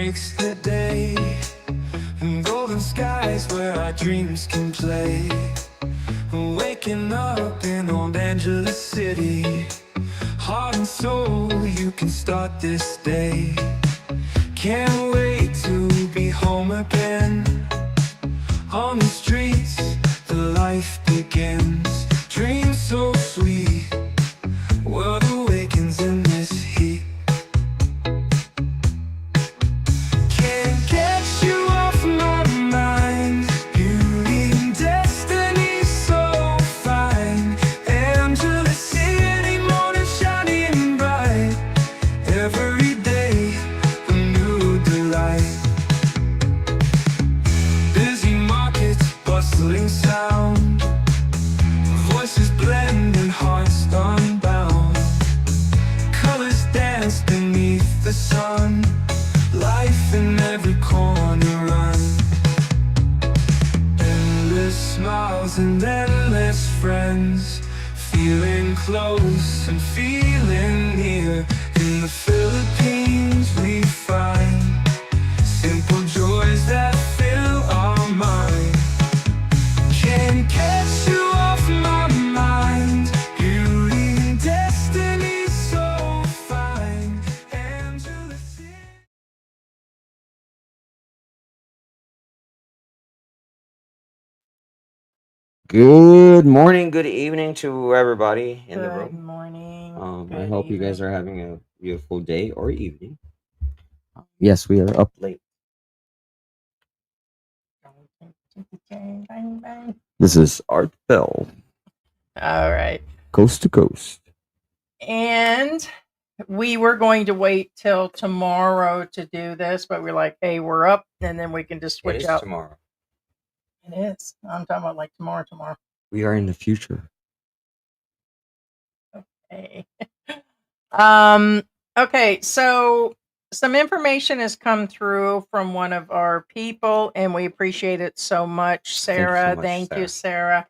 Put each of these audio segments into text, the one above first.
makes the day, and golden skies where our dreams can play. Waking up in Old Angeles City, heart and soul, you can start this day. Can't wait to be home again. On the streets, the life begins. Dreams so sweet, world awakens in this heat. Can't get you off my mind. Beauty and destiny so fine. Angeles City, morning shining bright. Every day a new delight. Busy markets, bustling sound. Voices blend and hearts unbound. Colors dance beneath the sun. Life in every corner run. Endless smiles and endless friends. Feeling close and feeling near. In the Philippines we find simple joys that fill our mind. Can't catch you off my mind. Beauty and destiny so fine. Angeles City. Good morning, good evening to everybody in the Good room. morning. I Good hope you guys evening. are having a beautiful day or evening. Yes, we are up late. Bang, bang, bang. This is Art Bell, All right. coast to coast. And we were going to wait till tomorrow to do this, but we're like, hey, we're up, and then we can just It switch is out. tomorrow. It is. I'm talking about like tomorrow. We are in the future. Okay. Okay, so some information has come through from one of our people, and we appreciate it so much, Sarah. Thank you so much,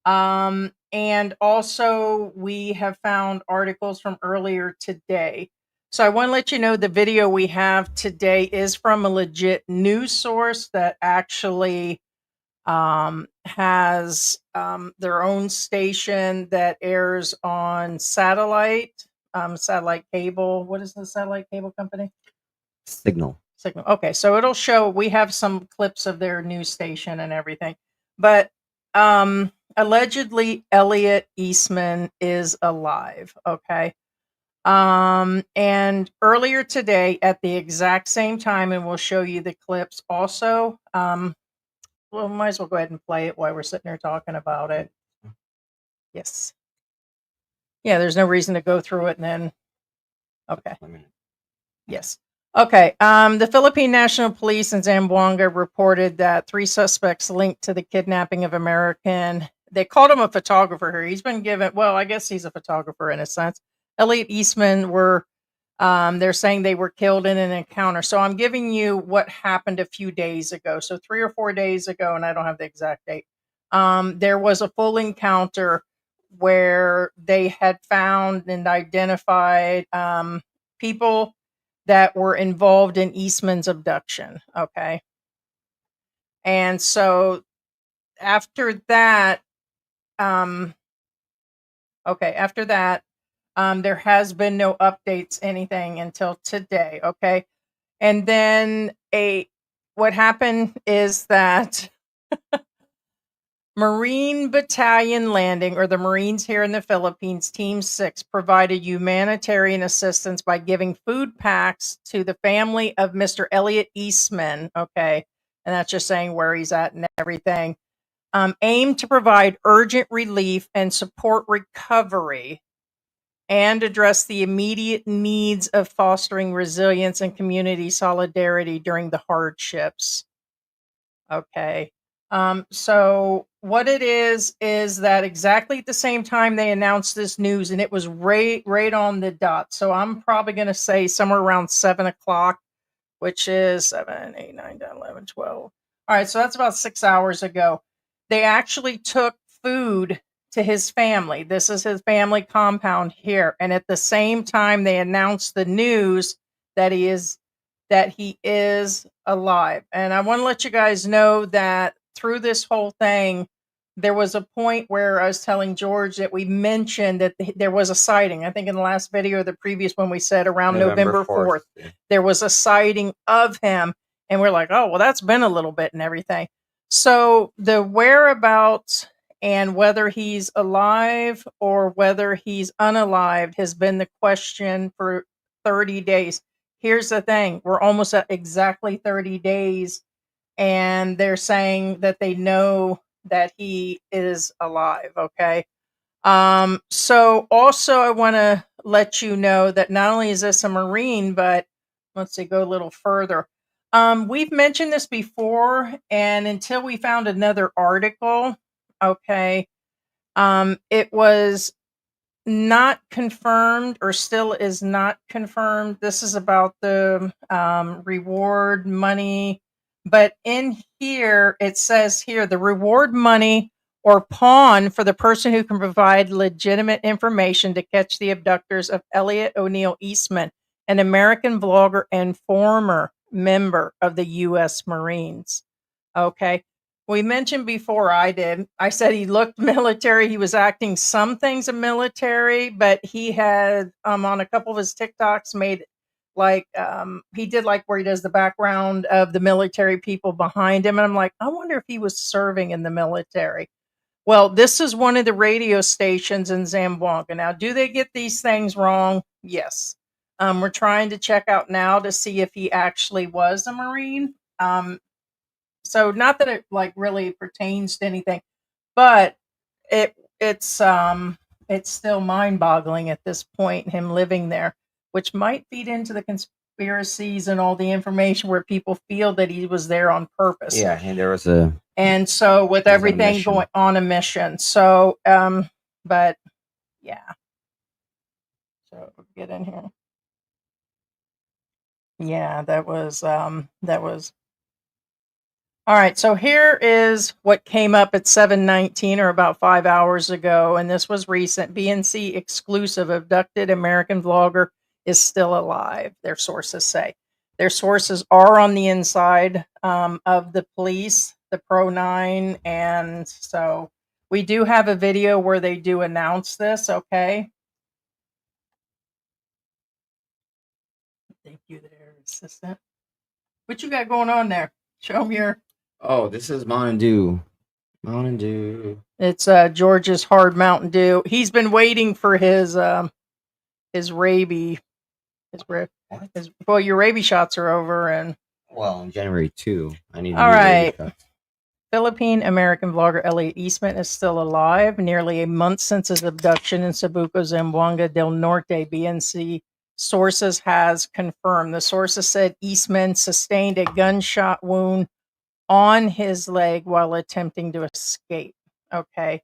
Sarah. And also we have found articles from earlier today. So I want to let you know the video we have today is from a legit news source that actually has their own station that airs on satellite, satellite cable. What is the satellite cable company? Signal. Okay, so it'll show. We have some clips of their news station and everything, but allegedly Elliot Eastman is alive. Okay. And earlier today at the exact same time, and we'll show you the clips also. Well, might as well go ahead and play it while we're sitting there talking about it. Yes. Yeah, there's no reason to go through it and then. Okay. Yes. Okay. The Philippine National Police in Zamboanga reported that 3 suspects linked to the kidnapping of American. They called him a photographer here. He's been given. Well, I guess he's a photographer in a sense. Elliot Eastman were. They're saying they were killed in an encounter. So I'm giving you what happened a few days ago. So 3 or 4 days ago, and I don't have the exact date. There was a full encounter where they had found and identified people that were involved in Eastman's abduction. Okay. And so after that, there has been no updates, anything until today. Okay. And then what happened is that Marine Battalion Landing, or the Marines here in the Philippines, Team 6, provided humanitarian assistance by giving food packs to the family of Mr. Elliot Eastman. Okay. And that's just saying where he's at and everything. Aimed to provide urgent relief and support recovery and address the immediate needs of fostering resilience and community solidarity during the hardships. Okay. So what it is that exactly at the same time they announced this news, and it was right on the dot. So I'm probably going to say somewhere around 7 o'clock, which is 7, 8, 9, 10, 11, 12. All right. So that's about 6 hours ago. They actually took food to his family. This is his family compound here. And at the same time, they announced the news that that he is alive. And I want to let you guys know that through this whole thing, there was a point where I was telling George that we mentioned that there was a sighting. I think in the last video or the previous one, we said around November 4th, there was a sighting of him. And we're like, oh, well, that's been a little bit and everything. So the whereabouts and whether he's alive or whether he's unalived has been the question for 30 days. Here's the thing. We're almost at exactly 30 days. And they're saying that they know that he is alive. Okay. So also I want to let you know that not only is this a Marine, but let's see, go a little further. We've mentioned this before, and until we found another article, okay, it was not confirmed or still is not confirmed. This is about the reward money. But in here, it says here the reward money or pawn for the person who can provide legitimate information to catch the abductors of Elliot Eastman, an American vlogger and former member of the U.S. Marines. Okay. We mentioned before, I said he looked military. He was acting some things of military, but he had on a couple of his TikToks made like he did like where he does the background of the military people behind him. And I'm like, I wonder if he was serving in the military. Well, this is one of the radio stations in Zamboanga. Now, do they get these things wrong? Yes. We're trying to check out now to see if he actually was a Marine. So not that it like really pertains to anything, but it's still mind-boggling at this point, him living there, which might feed into the conspiracies and all the information where people feel that he was there on purpose. Yeah, and there was a And so with There's a everything mission. going on a mission. So but yeah. So get in here. Yeah, that was all right, so here is what came up at 7:19 or about 5 hours ago, and this was recent. BNC exclusive: abducted American vlogger is still alive, their sources say. Their sources are on the inside of the police, the Pro 9, and so we do have a video where they do announce this, okay? Thank you there, assistant. What you got going on there? Show me your... Oh, this is Mountain Dew. Mountain Dew. It's George's Hard Mountain Dew. He's been waiting for his rabies. Well, your rabies shots are over, and Well, on January 2, I need. All right. Philippine American vlogger Elliot Eastman is still alive. Nearly a month since his abduction in Cebuco, Zamboanga del Norte, BNC sources has confirmed. The sources said Eastman sustained a gunshot wound on his leg while attempting to escape. Okay.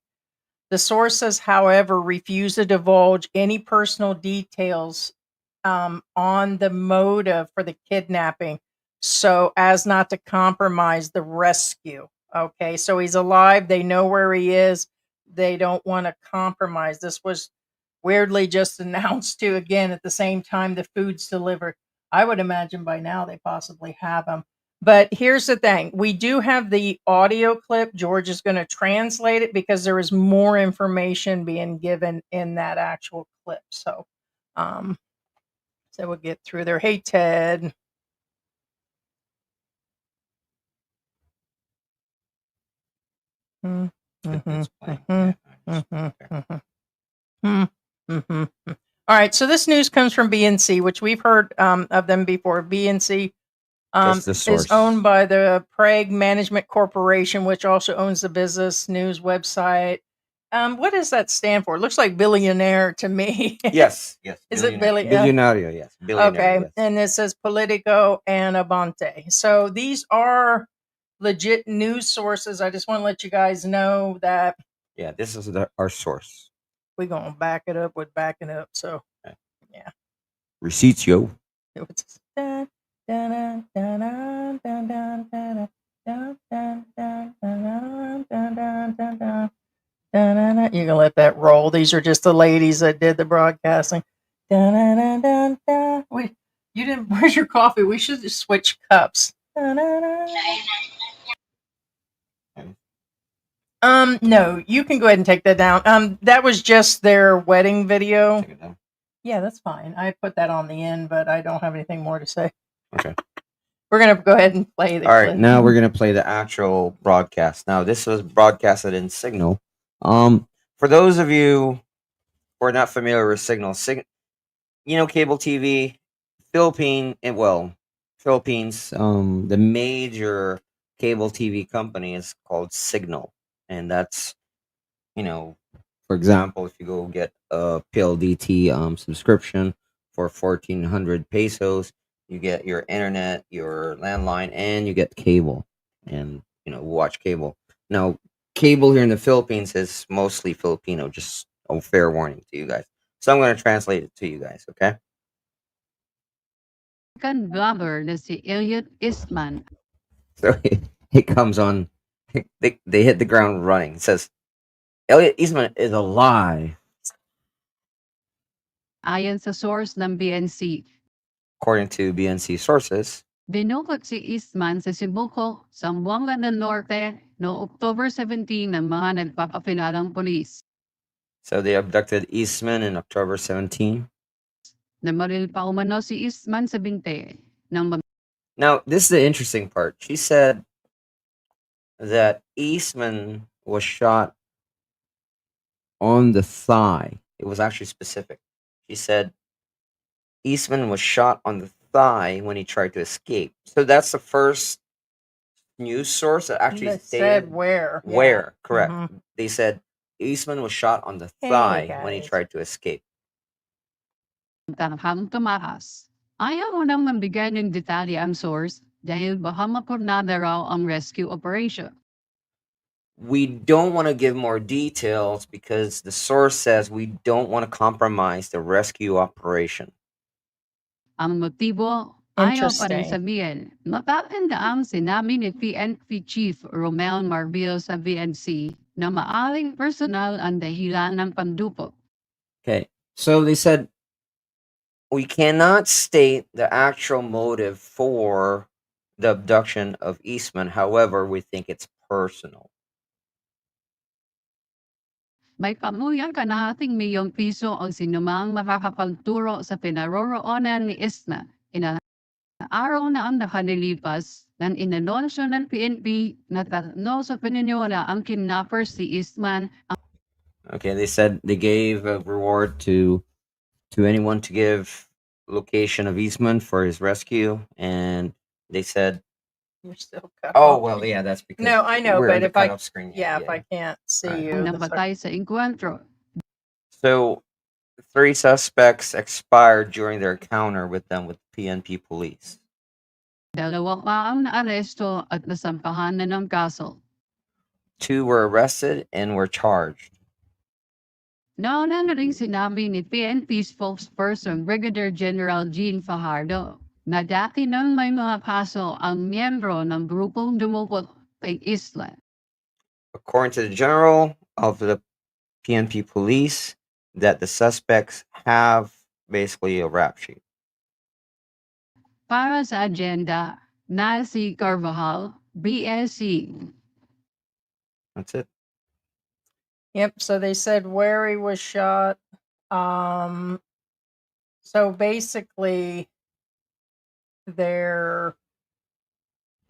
The sources, however, refuse to divulge any personal details on the motive for the kidnapping, so as not to compromise the rescue. Okay, so he's alive. They know where he is. They don't want to compromise. This was weirdly just announced to again at the same time the food's delivered. I would imagine by now they possibly have him. But here's the thing. We do have the audio clip. George is going to translate it because there is more information being given in that actual clip. So we'll get through there. Hey, Ted. All right, so this news comes from BNC, which we've heard of them before. BNC is owned by the Prague Management Corporation, which also owns the business news website. What does that stand for? It looks like billionaire to me. Yes. Is it Billionario? Yes. Billionaire, okay, yes. and it says Politico and Abante. So these are legit news sources. I just want to let you guys know that. Yeah, this is our source. We're going to back it up with backing up. So, yeah. Receipts, yo. You can let that roll. These are just the ladies that did the broadcasting. You You didn't. Where's your coffee? We should just switch cups. No, you can go ahead and take that down. That was just their wedding video. Take it down. Yeah, that's fine. I put that on the end, but I don't have anything more to say. Okay. We're gonna go ahead and play the All right, clip. now we're gonna play the actual broadcast. Now, this was broadcasted in Signal. For those of you who are not familiar with Signal, cable TV, Philippines. The major cable TV company is called Signal, and that's, for example, if you go get a PLDT subscription for 1,400 pesos, you get your internet, your landline, and you get cable, and watch cable. Now, cable here in the Philippines is mostly Filipino. Just a fair warning to you guys. So I'm going to translate it to you guys. Okay. American blogger na si Elliot Eastman So it comes on. They hit the ground running. It says, Elliot Eastman is a lie. ayon sa source ng BNC. According to BNC sources, Binukot si Eastman sa Cebuco, Zamboanga del Norte noong October 17 ng mga nagpapapilalang polis. so they abducted Eastman in October 17. Namaril pa umano si Eastman sa binte ng Now, this is the interesting part. She said that Eastman was shot on the thigh. It was actually specific. She said Eastman was shot on the thigh when he tried to escape. So that's the first news source that actually They stated said where. Yeah. where. Correct. Mhm. They said Eastman was shot on the Hey, thigh when he guys. tried to escape. tanghang tumakas. Ayaw mo nang mambigay ng detalye ang source dahil baka mapurnada raw ang rescue operation. We don't want to give more details because the source says we don't want to compromise the rescue operation. Ang motibo, ayaw pa rin Interesting. sabihin. Matatandaan sinabi ni PNP Chief Romel Marbil sa BNC na maaring personal ang dahilan ng pandupo. Okay. So they said we cannot state the actual motive for the abduction of Eastman. However, we think it's personal. May pamuyang kalahating milyong piso ang sinumang makakapagturo sa pinaroroonan ni Eastman. Araw na ang nakalilipas nang inanunsyo ng PNP na tatlo sa pininiwala ang kidnapper si Eastman. Okay, they said they gave a reward to anyone to give location of Eastman for his rescue, and they said, You're still cut "Oh off. well, yeah, that's because No, I know, we're but in the if I cutoff screen." if I can't see Right. you, Ang that's namatay sa encuentro. So, 3 suspects expired during their encounter with PNP police. Dalawa pa ang naaresto at nasampahan na ng kaso. 2 were arrested and were charged. Nauna na rin sinabi ni PNP spokesperson Brigadier General Jean Fajardo na dati nang may mga kaso ang miyembro ng grupong dumukot kay Isla. According to the general of the PNP police, that the suspects have basically a rap sheet. Para sa agenda, Nancy Carvajal, BSC. That's it. Yep. So they said where he was shot. So basically,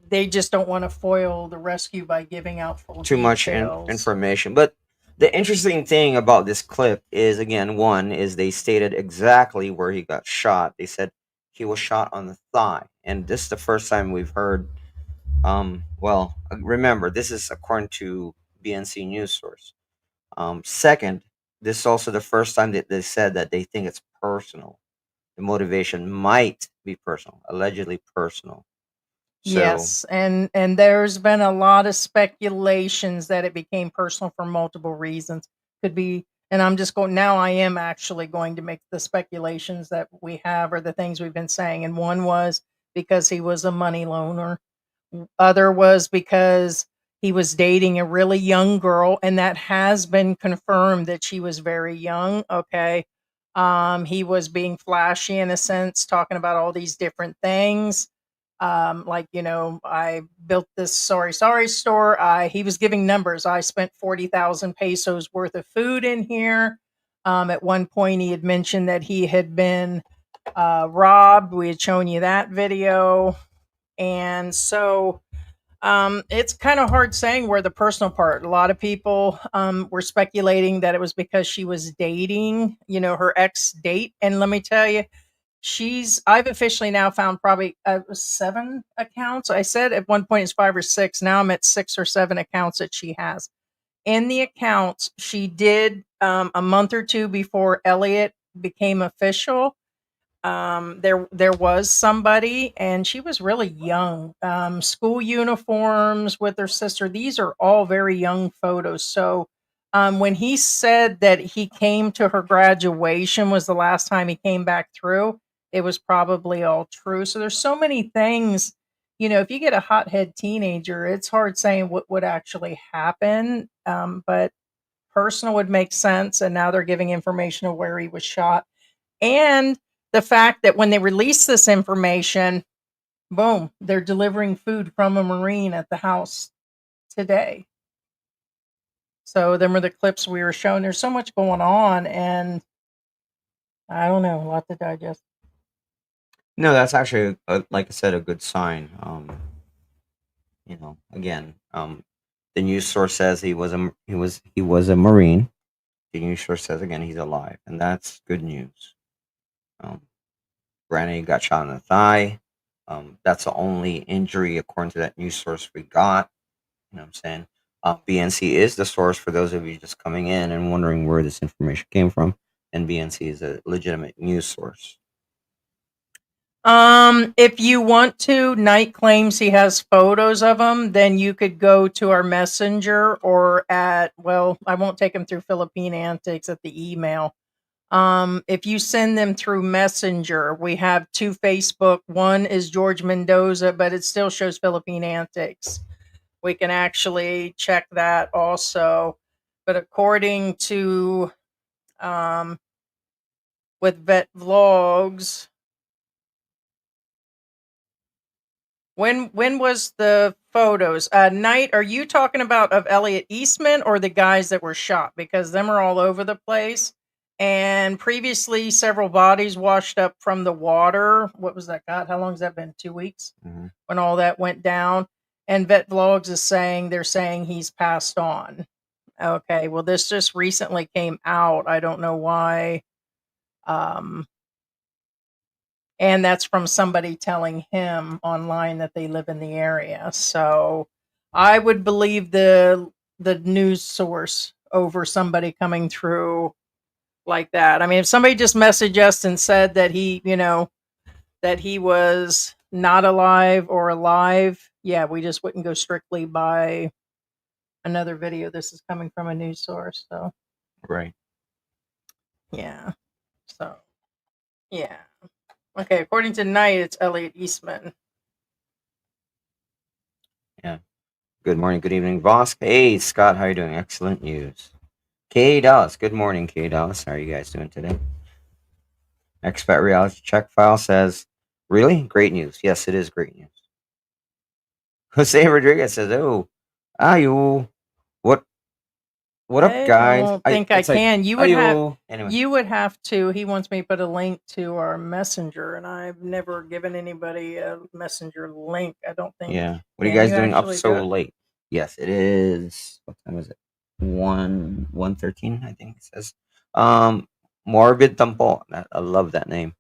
they just don't want to foil the rescue by giving out full Too much details. information. But the interesting thing about this clip is, again, one is they stated exactly where he got shot. They said he was shot on the thigh, and this is the first time we've heard. Well, remember, this is according to BNC news source. Second, this is also the first time that they said that they think it's personal. The motivation might be personal, allegedly personal. So, Yes, and there's been a lot of speculations that it became personal for multiple reasons. Could be, and I'm just going now. I am actually going to make the speculations that we have or the things we've been saying. And one was because he was a money loaner. Other was because he was dating a really young girl, and that has been confirmed that she was very young. Okay. He was being flashy in a sense, talking about all these different things. Like, I built this sorry store. He was giving numbers. I spent 40,000 pesos worth of food in here. At one point, he had mentioned that he had been robbed. We had shown you that video. And so it's kind of hard saying where the personal part. A lot of people were speculating that it was because she was dating, her ex date. And let me tell you, I've officially now found probably 7 accounts. I said at one point it's 5 or 6. Now I'm at 6 or 7 accounts that she has. In the accounts, she did a month or two before Elliot became official. There was somebody, and she was really young. School uniforms with her sister. These are all very young photos. So when he said that he came to her graduation was the last time he came back through, it was probably all true. So there's so many things. If you get a hothead teenager, it's hard saying what would actually happen. But personal would make sense. And now they're giving information of where he was shot. And the fact that when they release this information, boom, they're delivering food from a Marine at the house today. So them are the clips we were showing. There's so much going on, and I don't know, a lot to digest. No, that's actually, like I said, a good sign. Again, the news source says he was a Marine. The news source says again he's alive, and that's good news. Granted, he got shot in the thigh. That's the only injury according to that news source we got. You know what I'm saying? BNC is the source for those of you just coming in and wondering where this information came from, and BNC is a legitimate news source. If you want to, Knight claims he has photos of them, then you could go to our messenger or I won't take them through Philippine Antics at the email. If you send them through Messenger, we have 2 Facebook. One is George Mendoza, but it still shows Philippine Antics. We can actually check that also. But according to with Vet Vlogs, when was the photos? Knight, are you talking about of Elliot Eastman or the guys that were shot? Because them are all over the place. And previously, several bodies washed up from the water. What was that? God, how long has that been? 2 weeks when all that went down. And Vet Vlogs is saying they're saying he's passed on. Okay, well, this just recently came out. I don't know why. And that's from somebody telling him online that they live in the area. So I would believe the news source over somebody coming through like that. I mean, if somebody just messaged us and said that that he was not alive or alive, yeah, we just wouldn't go strictly by another video. This is coming from a news source, so Right. yeah. So yeah. Okay, according to Knight, it's Elliot Eastman. Yeah. Good morning, good evening, boss. Hey, Scott, how are you doing? Excellent news. K Dallas. Good morning, K Dallas. How are you guys doing today? Expat reality check file says, really? Great news. Yes, it is great news. Jose Rodriguez says, oh, ayo. What up, I guys? don't think I It's like, can. ayo. Anyway, You would have to. He wants me to put a link to our messenger, and I've never given anybody a messenger link. I don't think. yeah. What are you Can guys you doing up actually do so it? late? Yes, it is. What time is it? 1:13, I think it says. Morbid Tampo. I love that name.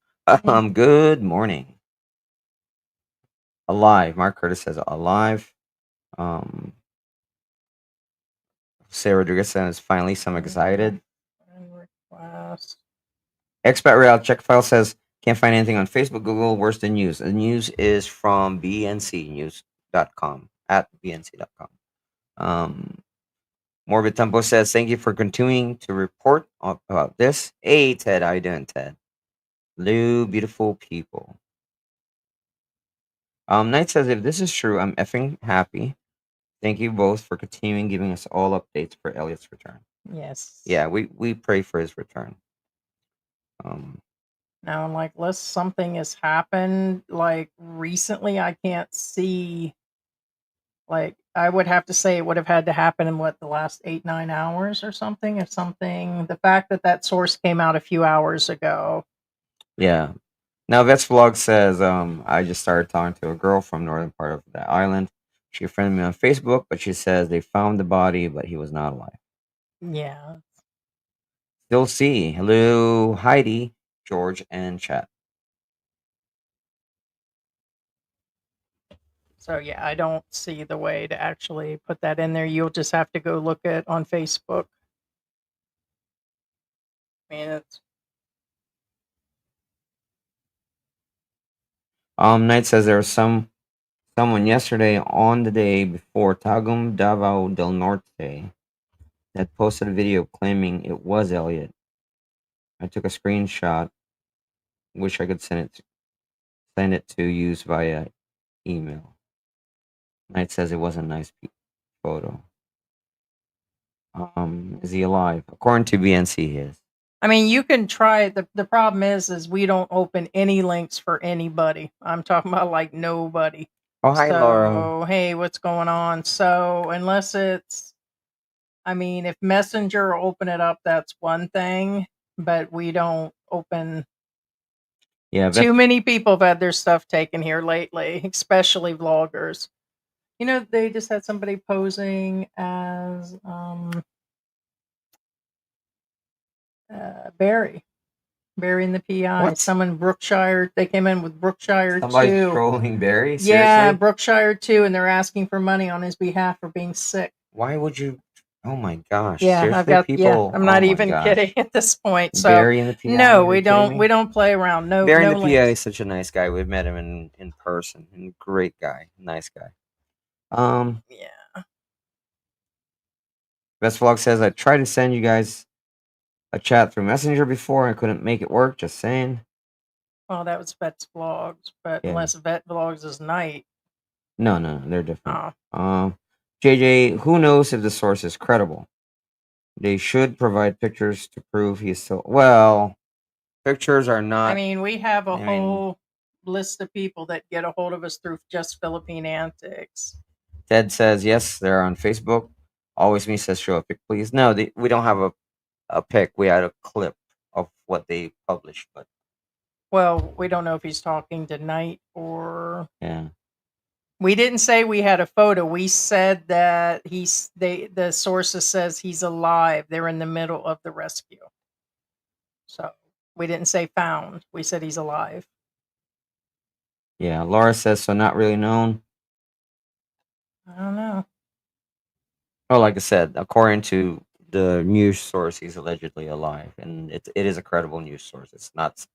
Good morning. Alive. Mark Curtis says alive. Sarah Rodriguez says finally some excited. Friend request. Expat Real check file says can't find anything on Facebook, Google. Where's the news? The news is from bncnews.com at bnc.com. Morbid Tempo says thank you for continuing to report about this. Hey Ted, how you doing, Ted? Hello, beautiful people. Knight says if this is true, I'm effing happy. Thank you both for continuing giving us all updates for Elliot's return. Yes. Yeah, we pray for his return. Now, like, unless something has happened, like, recently, I can't see, like, I would have to say it would have had to happen in, what, the last 8, 9 hours or something? If something the fact that that source came out a few hours ago. Yeah. Now, Vet's vlog says, I just started talking to a girl from northern part of the island. She friended me on Facebook, but she says they found the body, but he was not alive. Yeah. Still see. Hello, Heidi, George, and chat. So, yeah, I don't see the way to actually put that in there. You'll just have to go look at on Facebook. I mean, it's Knight says there was someone yesterday on the day before Tagum Davao del Norte that posted a video claiming it was Elliot. I took a screenshot. Wish I could send it to use via email. Knight says it was a nice photo. Is he alive? According to BNC, he is. I mean, you can try the problem is we don't open any links for anybody. I'm talking about, like, nobody. Oh, hi, Laura. So, hey, what's going on? So, unless it's I mean, if Messenger will open it up, that's one thing, but we don't open Yeah, too many people have had their stuff taken here lately, especially vloggers. You know, they just had somebody posing as Barry in the PI. What? Someone Brookshire. They came in with Brookshire Somebody's 2. trolling Barry? Yeah, Seriously? Brookshire 2, and they're asking for money on his behalf for being sick. Why would you? Oh my gosh! Yeah, Seriously, people. I'm Oh not my even gosh. kidding at this point. So Barry in the PI. no, Are we you kidding me? don't play around. No, Barry in no the PI links. is such a nice guy. We've met him in person. And great guy, nice guy. Yeah. Best Vlog says I tried to send you guys a chat through Messenger before. I couldn't make it work. Just saying. Well, that was Vet's vlogs, but Yeah. unless Vet vlogs is night. No, they're different. Oh. JJ, who knows if the source is credible? They should provide pictures to prove he's still. Well, pictures are not. I mean, we have a I mean- whole list of people that get a hold of us through just Philippine Antics. Ted says yes, they're on Facebook. Always me says show a pic, please. No, we don't have a pic. We had a clip of what they published, but Well, we don't know if he's talking tonight or yeah. we didn't say we had a photo. We said that the sources says he's alive. They're in the middle of the rescue. So we didn't say found. We said he's alive. Yeah, Laura says so. Not really known. I don't know. Well, like I said, according to the news source, he's allegedly alive, and it is a credible news source. It's not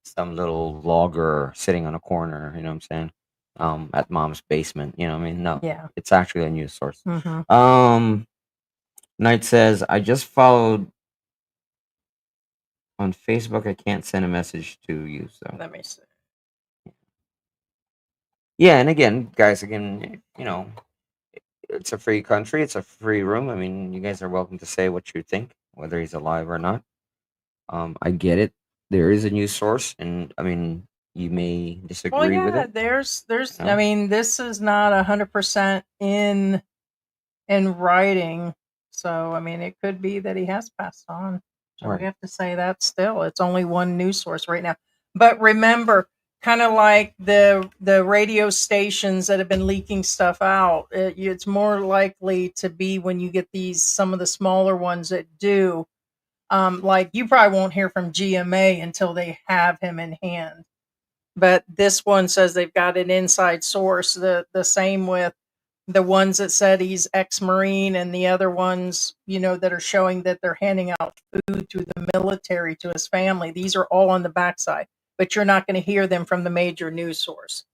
some little vlogger sitting on a corner. You know what I'm saying? At mom's basement. You know what I mean? No, Yeah. it's actually a news source. Mm-hmm. Knight says I just followed on Facebook. I can't send a message to you. So Let me see. yeah, and again, guys, you know, it's a free country. It's a free room. I mean, you guys are welcome to say what you think, whether he's alive or not. I get it. There is a news source, and I mean, you may disagree Well, yeah, with it. there's you know? I mean, this is not 100% in writing. So, I mean, it could be that he has passed on. So Right. we have to say that still. It's only one news source right now. But remember, kind of like the radio stations that have been leaking stuff out, it's more likely to be when you get some of the smaller ones that do. Like you probably won't hear from GMA until they have him in hand. But this one says they've got an inside source. The same with the ones that said he's ex-Marine and the other ones, that are showing that they're handing out food to the military, to his family. These are all on the backside, but you're not going to hear them from the major news source.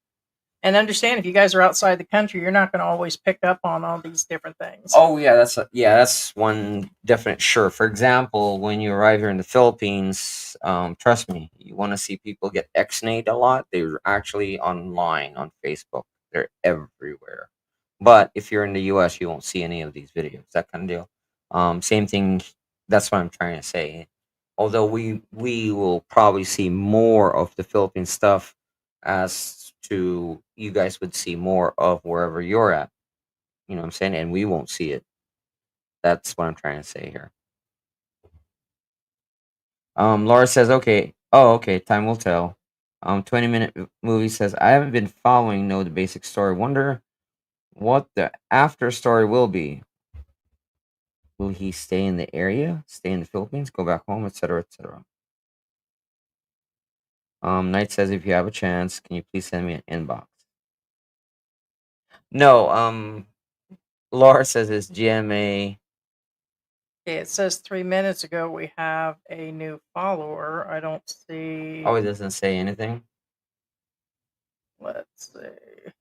And understand, if you guys are outside the country, you're not going to always pick up on all these different things. Oh yeah, that's one definite sure. For example, when you arrive here in the Philippines, trust me, you want to see people get X-nayed a lot. They're actually online on Facebook. They're everywhere. But if you're in the US, you won't see any of these videos. That kind of deal. Same thing. That's what I'm trying to say. although we will probably see more of the Philippine stuff as to you guys would see more of wherever you're at. You know what I'm saying? And we won't see it. That's what I'm trying to say here. Laura says, okay. Oh, okay. Time will tell. 20-minute movie says, I haven't been following, know the basic story. Wonder what the after story will be. Will he stay in the area, stay in the Philippines, go back home, etc., etc.? Knight says, if you have a chance, can you please send me an inbox? No, Laura says it's GMA. Okay, it says 3 minutes ago we have a new follower. I don't see. Oh, it doesn't say anything. Let's see.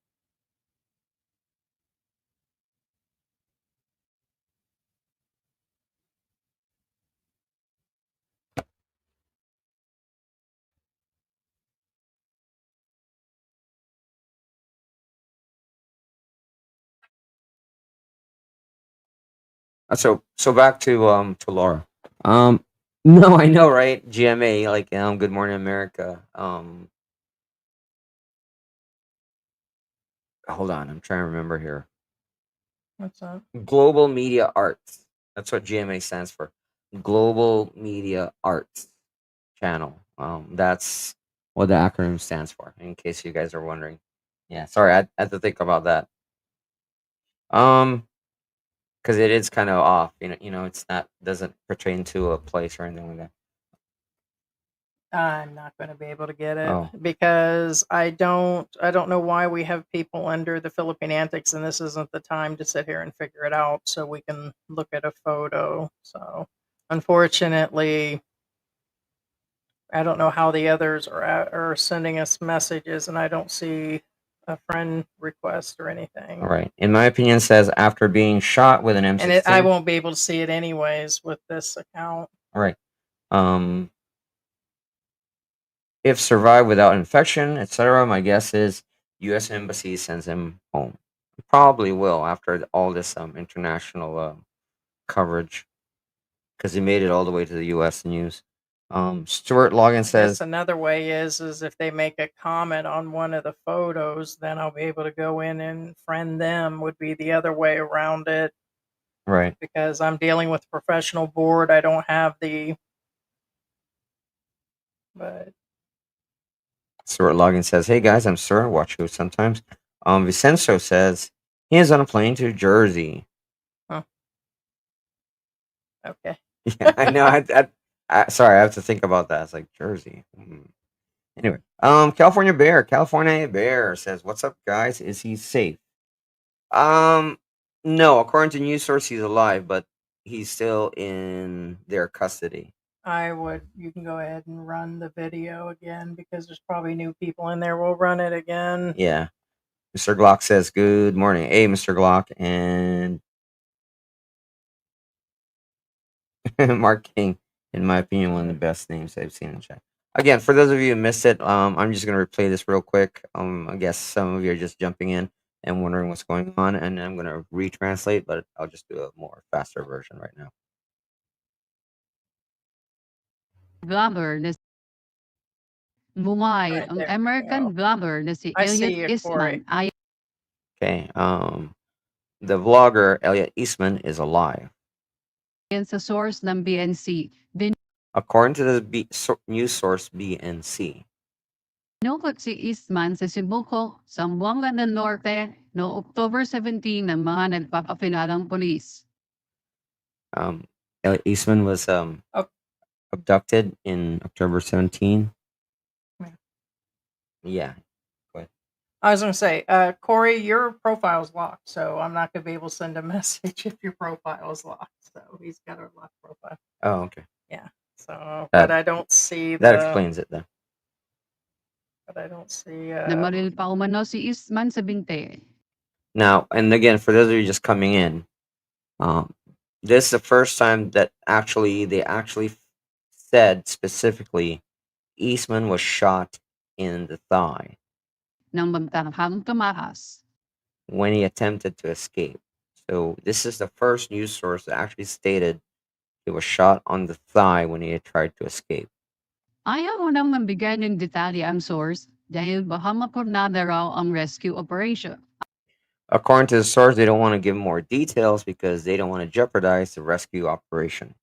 So back to Laura. No, I know, right? GMA, like Good Morning America. Hold on, I'm trying to remember here. What's up? Global Media Arts. That's what GMA stands for. Global Media Arts Channel. That's what the acronym stands for. In case you guys are wondering. Yeah, sorry, I had to think about that. Because it is kind of off. It's not doesn't pertain to a place or anything like that. I'm not going to be able to get it Oh, because I don't know why we have people under the Philippine Antics, and this isn't the time to sit here and figure it out so we can look at a photo. So unfortunately, I don't know how the others are sending us messages, and I don't see a friend request or anything. all right. In my opinion, says after being shot with an M16. And I won't be able to see it anyways with this account. All right. If survived without infection, etc., my guess is U.S. Embassy sends him home. Probably will after all this international coverage, because he made it all the way to the U.S. news. Stuart Logan says, another way is if they make a comment on one of the photos, then I'll be able to go in and friend them. Would be the other way around it, right. because I'm dealing with a professional board. I don't have the. But Stuart Logan says, hey guys, I'm Sir. Watch you sometimes. Vicenzo says he is on a plane to Jersey. okay. Yeah, I know. Sorry, I have to think about that. It's like Jersey. Anyway, California Bear says, "What's up, guys? Is he safe?" No. According to news source, he's alive, but he's still in their custody. You can go ahead and run the video again because there's probably new people in there. We'll run it again. Yeah. Mr. Glock says, "Good morning, hey, Mr. Glock," and Mark King. In my opinion, one of the best names I've seen in chat. Again, for those of you who missed it, I'm just gonna replay this real quick. I guess some of you are just jumping in and wondering what's going on, and I'm gonna retranslate, but I'll just do a more faster version right now. Vlogger na bumay Right, ang there we American go. vlogger na si I see Elliot you, Eastman Corey. ayon Okay. The vlogger Elliot Eastman is alive. sa source ng BNC. According to the news source BNC. Binukot si Eastman sa Cebuco, Zamboanga del Norte no October 17 ng mga nagpapapinalang polis. Elliot Eastman was abducted in October 17. Yeah. I was going to say, Corey, your profile's locked, so I'm not going to be able to send a message if your profile is locked. So he's got a locked profile. Oh, okay. Yeah. So, but I don't see that explains it then. But I don't see. Namaril pa umano si Eastman sa binte. Now, and again, for those of you just coming in, this is the first time that they actually said specifically Eastman was shot in the thigh Nang magtanghang tumakas. when he attempted to escape. So this is the first news source that actually stated he was shot on the thigh when he had tried to escape. Ayaw mo nang mambigay ng detalye ang source dahil baka mapurnada raw ang rescue operation. According to the source, they don't want to give more details because they don't want to jeopardize the rescue operation.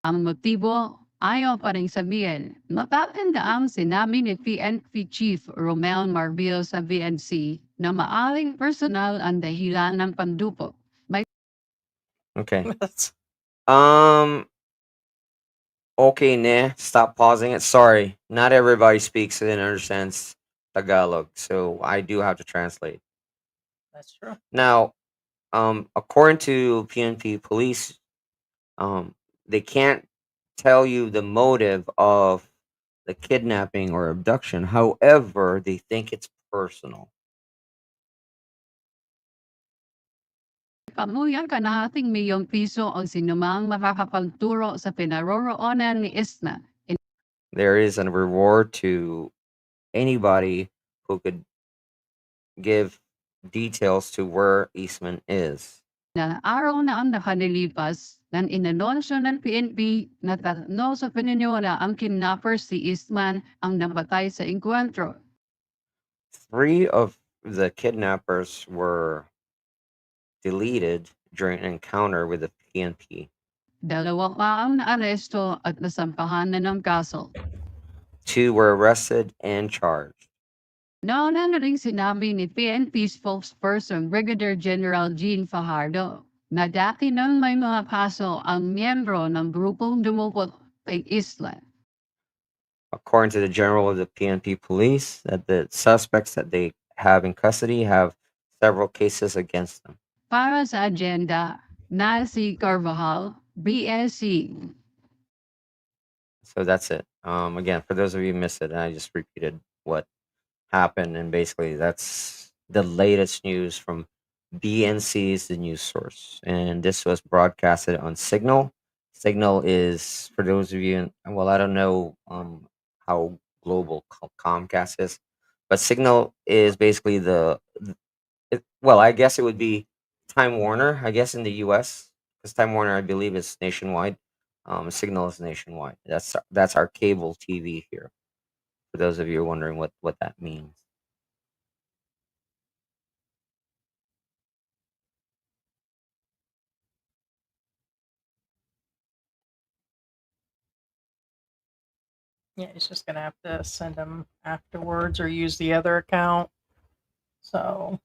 Ang motibo, ayaw pa rin sabihin. Matatandaan sinabi ni PNP Chief Romel Marvil sa VNC na maaring personal ang dahilan ng pandupo. May Okay. Um. Okay, nah. Stop pausing it. Sorry, not everybody speaks and understands Tagalog, so I do have to translate. That's true. Now, according to PNP police, they can't tell you the motive of the kidnapping or abduction. However, they think it's personal. pamuyan kalahating milyong piso ang sinumang makakapagturo sa pinaroroonan ni Isna. There is a reward to anybody who could give details to where Eastman is. Na araw na ang nakanilipas ng inanunsyo ng PNP na tatlo sa pininiwala ang kidnapper si Eastman ang nabatay sa enkwentro. 3 of the kidnappers were deleted during an encounter with the PNP. Dalawa pa ang naaresto at nasampahan na ng kaso. 2 were arrested and charged. Nauna na rin sinabi ni PNP spokesperson Brigadier General Jean Fajardo na dati nang may mga kaso ang miyembro ng grupong dumukot kay Isla. According to the general of the PNP police, that the suspects that they have in custody have several cases against them. Para sa agenda, Nancy Carvajal, BSC. So that's it. Again, for those of you who missed it, I just repeated what happened, and basically that's the latest news from BNC's the news source, and this was broadcasted on Signal. Signal is, for those of you, well, I don't know how global Comcast is, but Signal is basically well, I guess it would be Time Warner, I guess, in the U.S. because Time Warner, I believe, is nationwide. Signal is nationwide. That's our cable TV here. For those of you who are wondering what that means. Yeah, he's just gonna have to send them afterwards or use the other account. So,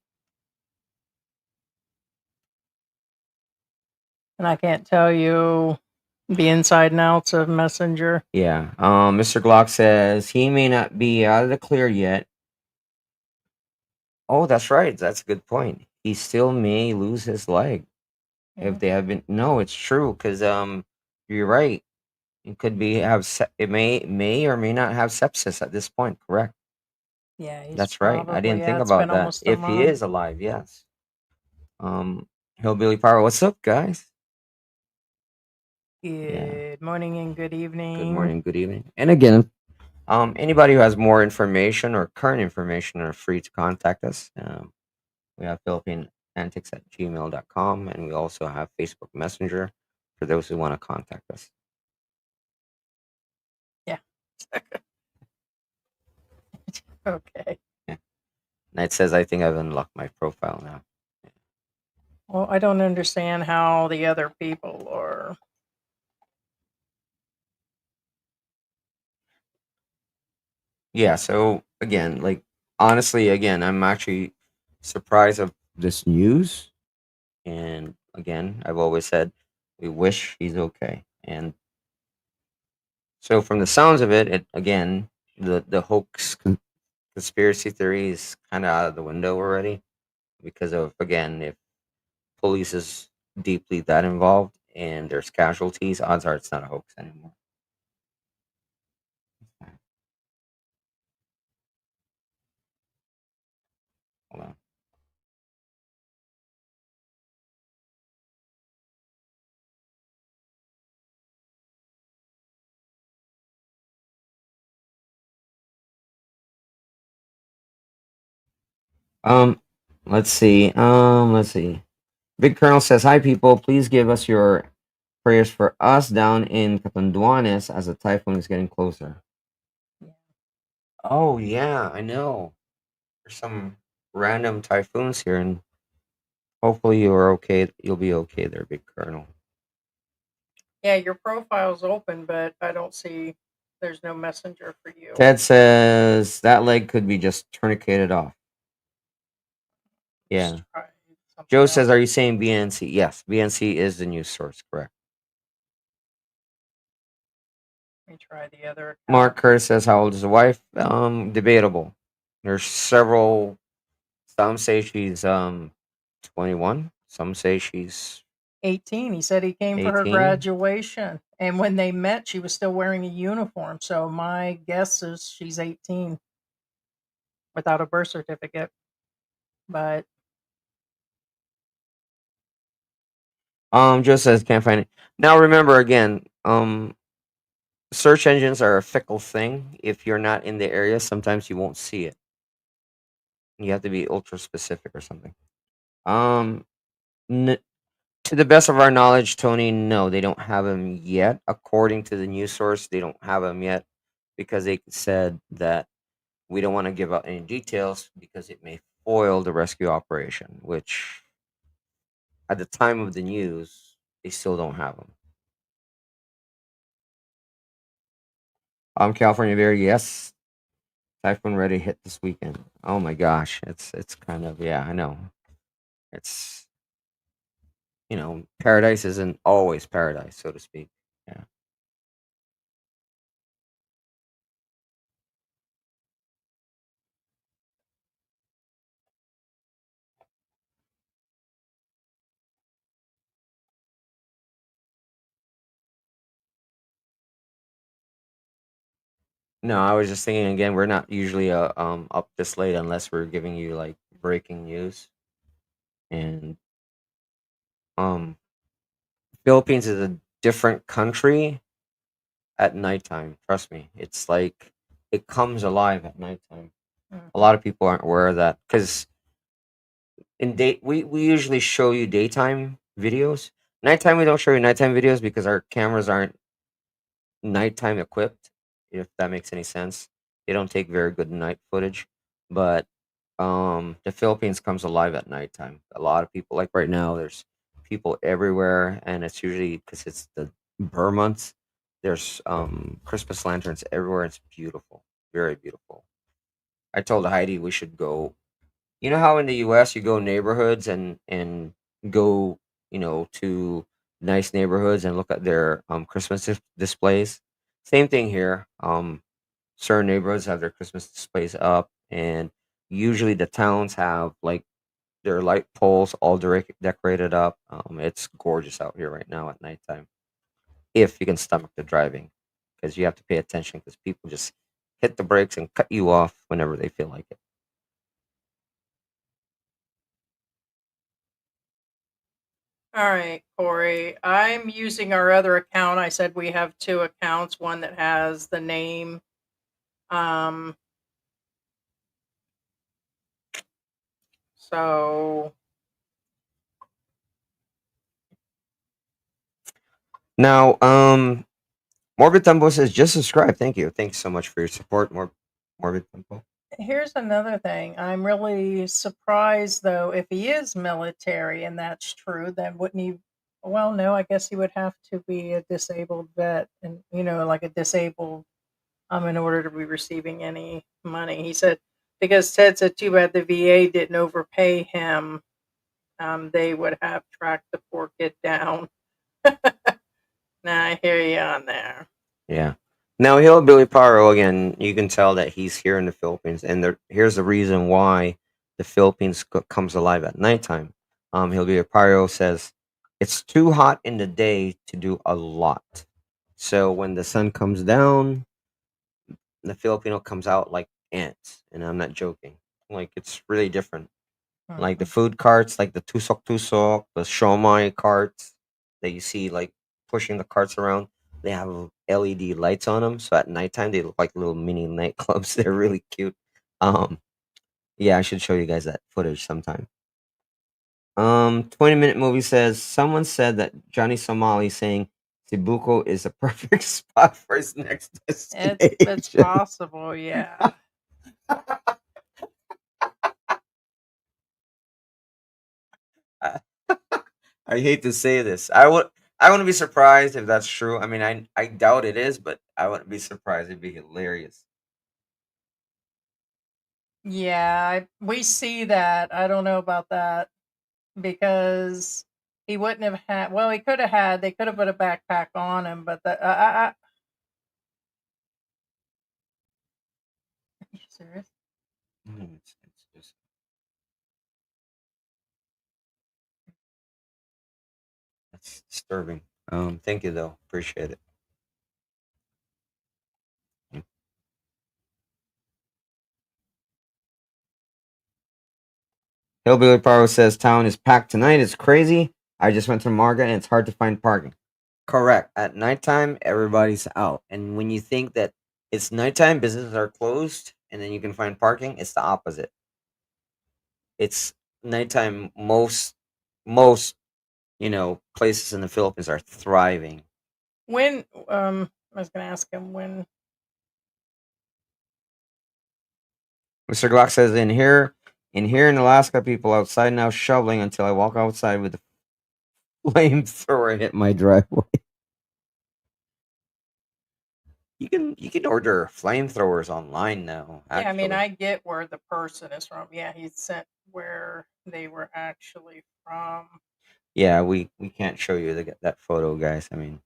and I can't tell you the inside and outs of Messenger. Yeah. Mr. Glock says he may not be out of the clear yet. Oh, that's right. That's a good point. He still may lose his leg Yeah. if they have been. No, it's true because you're right. It could be it may or may not have sepsis at this point. Correct. Yeah, he's That's right. I didn't probably, think it's about been that. almost a If he month. is alive, yes. Hillbilly Power, what's up, guys? Good morning and good evening. Good morning, good evening. And again, anybody who has more information or current information are free to contact us. We have Philippine Antics at gmail.com, and we also have Facebook Messenger for those who want to contact us. Yeah. Okay. And it says I think I've unlocked my profile now. Well, I don't understand how the other people are. Yeah, so again, like honestly, again, I'm actually surprised of this news. And again, I've always said we wish he's okay. And so from the sounds of it, again, the hoax conspiracy theory is kind of out of the window already because of, again, if police is deeply that involved and there's casualties, odds are it's not a hoax anymore. Hold on. Let's see. Let's see. Big Colonel says, "Hi, people. Please give us your Prayers for us down in Catanduanes as the typhoon is getting closer. Yeah. Oh yeah, I know. There's some random typhoons here, and hopefully you're okay. You'll be okay there, Big Colonel. Yeah, your profile's open, but I don't see there's no messenger for you. Ted says that leg could be just tourniqueted off. Yeah. Just try something Joe else. says, "Are you saying BNC?" Yes, BNC is the news source. Correct. Let me try the other account. Mark Curtis says, "How old is the wife?" Debatable. There's several. Some say she's 21. Some say she's 18. He said he came for her 18. graduation. And when they met, she was still wearing a uniform. So my guess is she's 18 without a birth certificate. But Joe says can't find it. Now remember again, search engines are a fickle thing. If you're not in the area, sometimes you won't see it. You have to be ultra specific or something. Um, n- to the best of our knowledge, Tony, no, they don't have him yet. According to the news source, they don't have him yet because they said that we don't want to give out any details because it may foil the rescue operation, which at the time of the news, they still don't have him. California Bear, yes. Typhoon ready hit this weekend. Oh my gosh, it's kind of, yeah, I know. It's, paradise isn't always paradise, so to speak. Yeah. No, I was just thinking again, we're not usually up this late unless we're giving you like breaking news. And um Philippines is a different country at nighttime. Trust me. It's like it comes alive at nighttime. A lot of people aren't aware of that because we usually show you daytime videos. Nighttime we don't show you nighttime videos because our cameras aren't nighttime equipped, if that makes any sense. They don't take very good night footage. But the Philippines comes alive at nighttime. A lot of people, like right now, there's people everywhere, and it's usually because it's the Burr months. There's Christmas lanterns everywhere. It's beautiful, very beautiful. I told Heidi we should go. You know how in the US you go neighborhoods and go, to nice neighborhoods and look at their Christmas displays. Same thing here. Certain neighborhoods have their Christmas displays up, and usually the towns have like their light poles all decorated up. It's gorgeous out here right now at nighttime if you can stomach the driving, because you have to pay attention because people just hit the brakes and cut you off whenever they feel like it. all right, Corey. I'm using our other account. I said we have two accounts, one that has the name. So Now, Morbid Tempo says just subscribe. Thank you. Thanks so much for your support, Morbid Tempo. here's another thing. I'm really surprised, though, if he is military and that's true, then wouldn't he? Well, no, I guess he would have to be a disabled vet and, like a disabled, in order to be receiving any money. He said, because Ted said, too bad the VA didn't overpay him. They would have tracked the poor kid down. Now I hear you on there. Yeah. Now, Hillbilly Paro, again, you can tell that he's here in the Philippines. And here's the reason why the Philippines comes alive at nighttime. Hillbilly Paro says, it's too hot in the day to do a lot. So when the sun comes down, the Filipino comes out like ants. And I'm not joking. Like, it's really different. Like the food carts, like the tusok tusok, the shomai carts that you see like pushing the carts around. They have LED lights on them, so at nighttime they look like little mini nightclubs. They're really cute. Um, yeah, I should show you guys that footage sometime. 20-minute movie says someone said that Johnny Somali saying Cebuco is a perfect spot for his next It's destination. possible, yeah. I hate to say this. I wouldn't be surprised if that's true. I mean, I doubt it is, but I wouldn't be surprised. It'd be hilarious. Yeah, we see that. I don't know about that because he wouldn't have had. Well, he could have had. They could have put a backpack on him, but are you serious? It's just that's disturbing. Thank you though. Appreciate it. Hillbilly Power says town is packed tonight. It's crazy. I just went to Market and it's hard to find parking. Correct. At nighttime, everybody's out. And when you think that it's nighttime, businesses are closed, and then you can find parking, it's the opposite. It's nighttime. Most places in the Philippines are thriving. When I was going to ask him when. Mr. Glock says in here in Alaska, people outside now shoveling until I walk outside with a flamethrower and hit my driveway. You can order flamethrowers online now. Yeah, I mean, Actually, I get where the person is from. Yeah, he sent where they were actually from. yeah, we can't show you that photo, guys. I mean,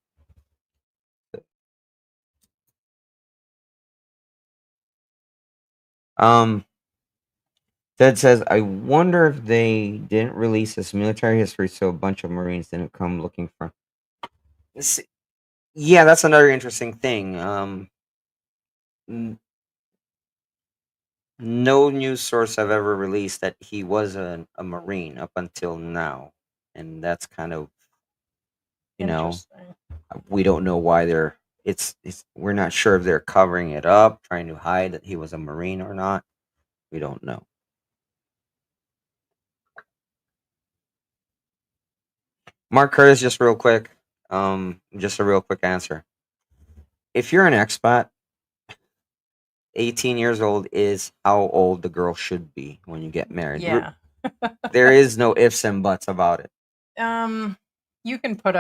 um, Ted says, I wonder if they didn't release this military history so a bunch of Marines didn't come looking for. S- Yeah, that's another interesting thing. N- no news source have ever released that he was a Marine up until now, and that's kind of you know Interesting. we don't know why they're. It's we're not sure if they're covering it up, trying to hide that he was a Marine or not. We don't know. Mark Curtis, just real quick. Just a real quick answer. If you're an expat, 18 years old is how old the girl should be when you get married. Yeah. There is no ifs and buts about it. You can put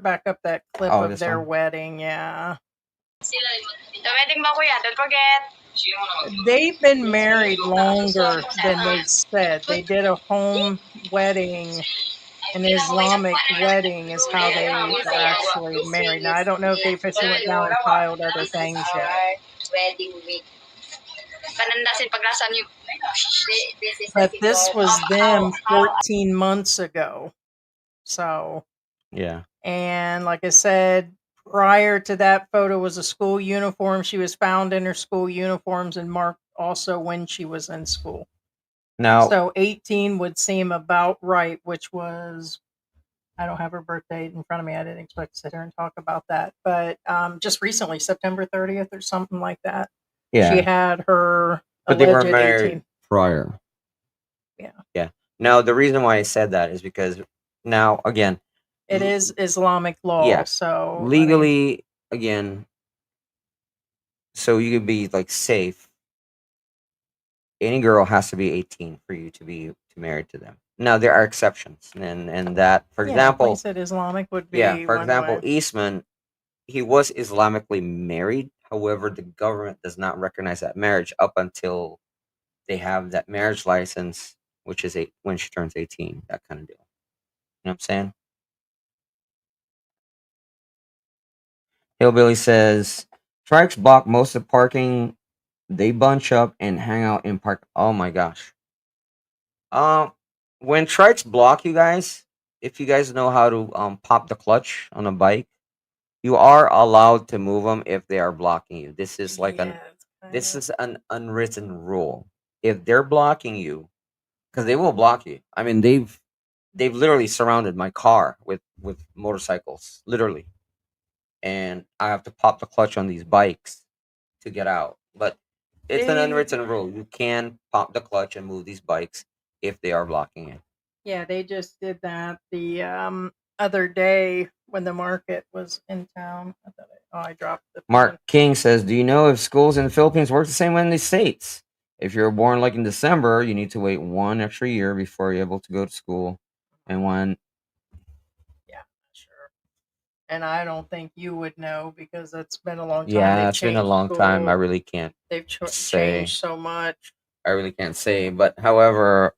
back up that clip Oh, of this their one? wedding. Yeah. The wedding mo kuya, don't forget. They've been married longer than they said. They did a home wedding. An Islamic wedding is how they were actually married. Now, I don't know if they officially went down and filed other This is things yet. our wedding week. Panandasin paglasan yung this is the But figure this was of them how 14 months ago. So, Yeah. and like I said, prior to that photo was a school uniform. She was found in her school uniforms and marked also when she was in school. Now, So 18 would seem about right, which was, I don't have her birth date in front of me. I didn't expect to sit here and talk about that. But just recently, September 30th or something like that, she yeah, had her but they were alleged married 18. prior. Yeah. Yeah. Now, the reason why I said that is because now, again, It is Islamic law. yeah, So, I mean, legally, again, so you could be like safe. Any girl has to be 18 for you to be married to them. Now there are exceptions, and that, for yeah, like I example, said, Islamic would be yeah, for one example, way. Eastman, he was Islamically married. However, the government does not recognize that marriage up until they have that marriage license, which is when she turns 18. That kind of deal. You know what I'm saying? Hillbilly says strikes block most of parking. They bunch up and hang out in park. Oh my gosh. Um, when trikes block you guys, if you guys know how to pop the clutch on a bike, you are allowed to move them if they are blocking you. This is like Yeah, it's kind this of. is an unwritten rule. If they're blocking you, because they will block you. I mean, they've literally surrounded my car with motorcycles, literally, and I have to pop the clutch on these bikes to get out. But it's an They unwritten rule. You can pop the clutch and move these bikes if they are blocking you. Yeah, they just did that the other day when the market was in town. I dropped the Mark pen. King says, "Do you know if schools in the Philippines work the same way in the States? If you're born like in December, you need to wait one extra year before you're able to go to school. And when Yeah, sure. And I don't think you would know because it's been a long time. yeah, They've it's been a changed long time. I school. really can't They've say. changed so much. I really can't say. But however,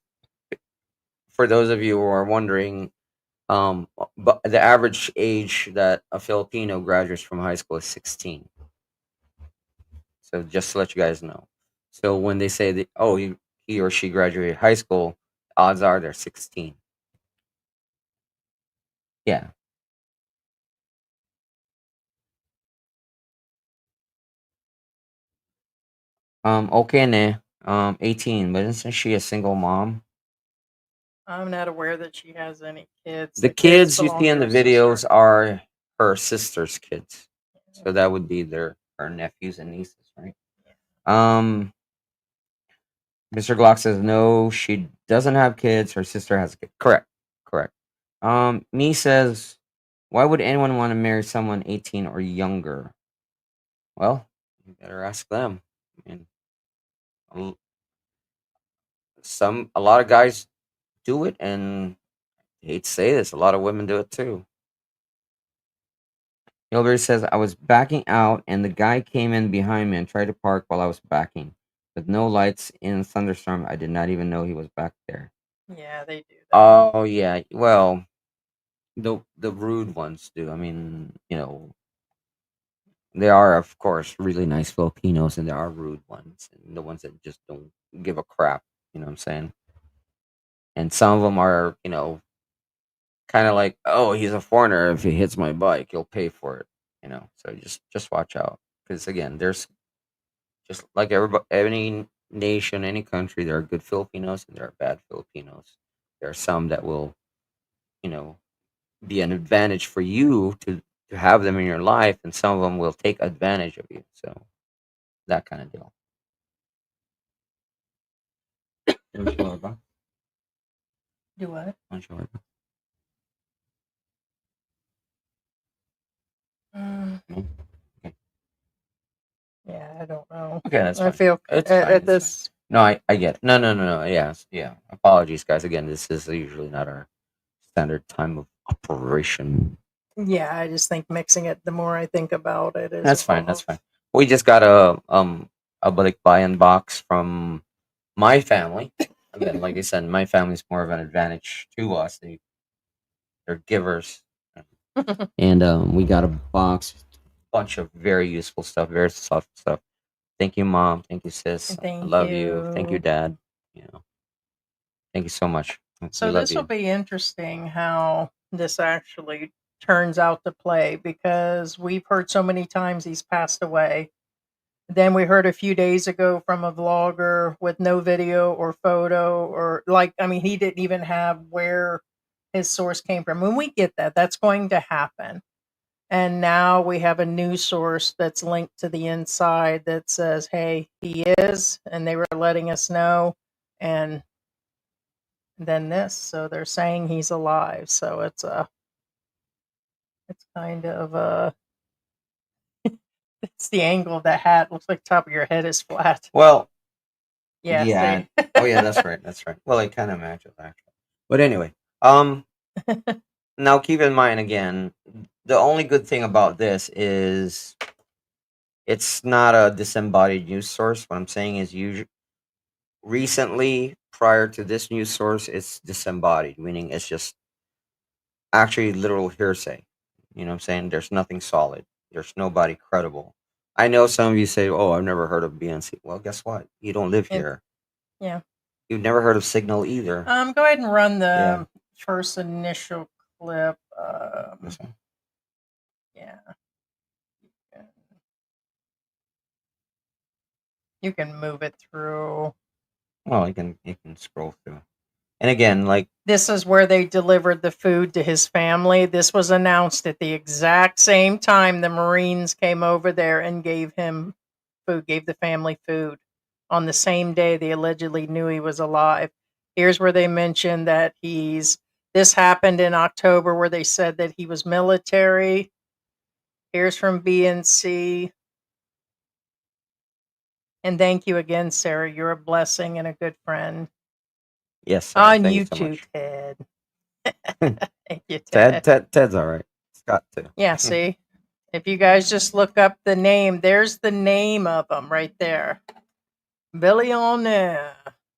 for those of you who are wondering, but the average age that a Filipino graduates from high school is 16. So just to let you guys know. So when they say that, oh, he or she graduated high school, odds are they're 16. Yeah. Okay, ne. 18, but isn't she a single mom? I'm not aware that she has any kids. The The kids kids you see belong in to the her sister. videos are her sister's kids. So that would be her nephews and nieces, right? Um, Mr. Glock says no, she doesn't have kids. Her sister has a kid. Correct. Correct. Me says, why would anyone want to marry someone 18 or younger? Well, you better ask them. I mean, a a lot of guys do it, and I hate to say this, a lot of women do it too. Hilberry says, I was backing out, and the guy came in behind me and tried to park while I was backing. With no lights in a thunderstorm, I did not even know he was back there. Yeah, they do that. Oh, yeah. Well, the rude ones do. I mean, there are, of course, really nice Filipinos, and there are rude ones, and the ones that just don't give a crap. You know what I'm saying? And some of them are, kind of like, oh, he's a foreigner. If he hits my bike, he'll pay for it. So just watch out, because again, there's just like any nation, any country, there are good Filipinos and there are bad Filipinos. There are some that will, you know, be an advantage for you to have them in your life, and some of them will take advantage of you. So that kind of deal. Do what? Mm, No? Okay. yeah, I don't know. Okay, that's I fine. feel It's at, fine. at It's fine. this. No, I get it. No. Yes, yeah. Apologies, guys. Again, this is usually not our standard time of operation. Yeah, I just think mixing it. The more I think about it, is That's fine. That's fine. We just got a balikbayan box from my family. Again, like I said, my family's more of an advantage to us. They're givers, and we got a box, bunch of very useful stuff, very soft stuff. Thank you, mom. Thank you, sis. I Thank love you. Thank you, you. dad. Thank you so much. We So love this will you. be interesting how this actually turns out to play because we've heard so many times he's passed away. Then we heard a few days ago from a vlogger with no video or photo or he didn't even have where his source came from. When we get that, that's going to happen. And now we have a news source that's linked to the inside that says, hey, he is, and they were letting us know. And then this. So they're saying he's alive. So it's kind of it's the angle of that hat. Looks like the top of your head is flat. Well, Yeah, yeah. see? Oh, yeah. That's right. That's right. Well, it kind of matches actually. But anyway, now keep in mind again, the only good thing about this is it's not a disembodied news source. What I'm saying is, recently, prior to this news source, it's disembodied, meaning it's just actually literal hearsay. You know what I'm saying? There's nothing solid. There's nobody credible. I know some of you say, "Oh, I've never heard of BNC." Well, guess what? You don't live It- here. yeah. You've never heard of Signal either. Go ahead and run the Yeah. first initial clip. This one. Yeah. You can move it through. Well, you can scroll through. And again, like This is where they delivered the food to his family. This was announced at the exact same time the Marines came over there and gave him food, gave the family food on the same day they allegedly knew he was alive. Here's where they mentioned that this happened in October where they said that he was military. Here's from BNC. And thank you again, Sarah. You're a blessing and a good friend. Yes, Sarah, On thank you you so too, much. Ted. Thank you, Ted. Ted's all right. Scott too. Yeah, see? If you guys just look up the name, there's the name of them right there. Billionaire.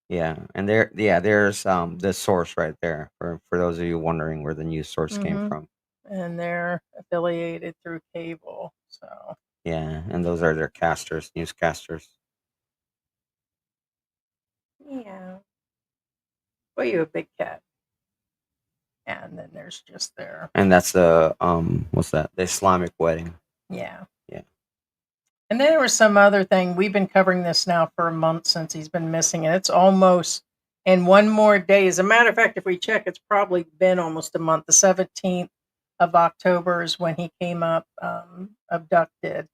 Yeah, and there's the source right there for those of you wondering where the news source came Mhm. from. And they're affiliated through cable. So Yeah, and those are their casters, newscasters. yeah. Well, you a big cat. And then there's just their And that's the what's that? The Islamic wedding. yeah. Yeah. And then there was some other thing. We've been covering this now for a month since he's been missing, and it's almost in one more day. As a matter of fact, if we check, it's probably been almost a month. The 17th of October is when he came up abducted.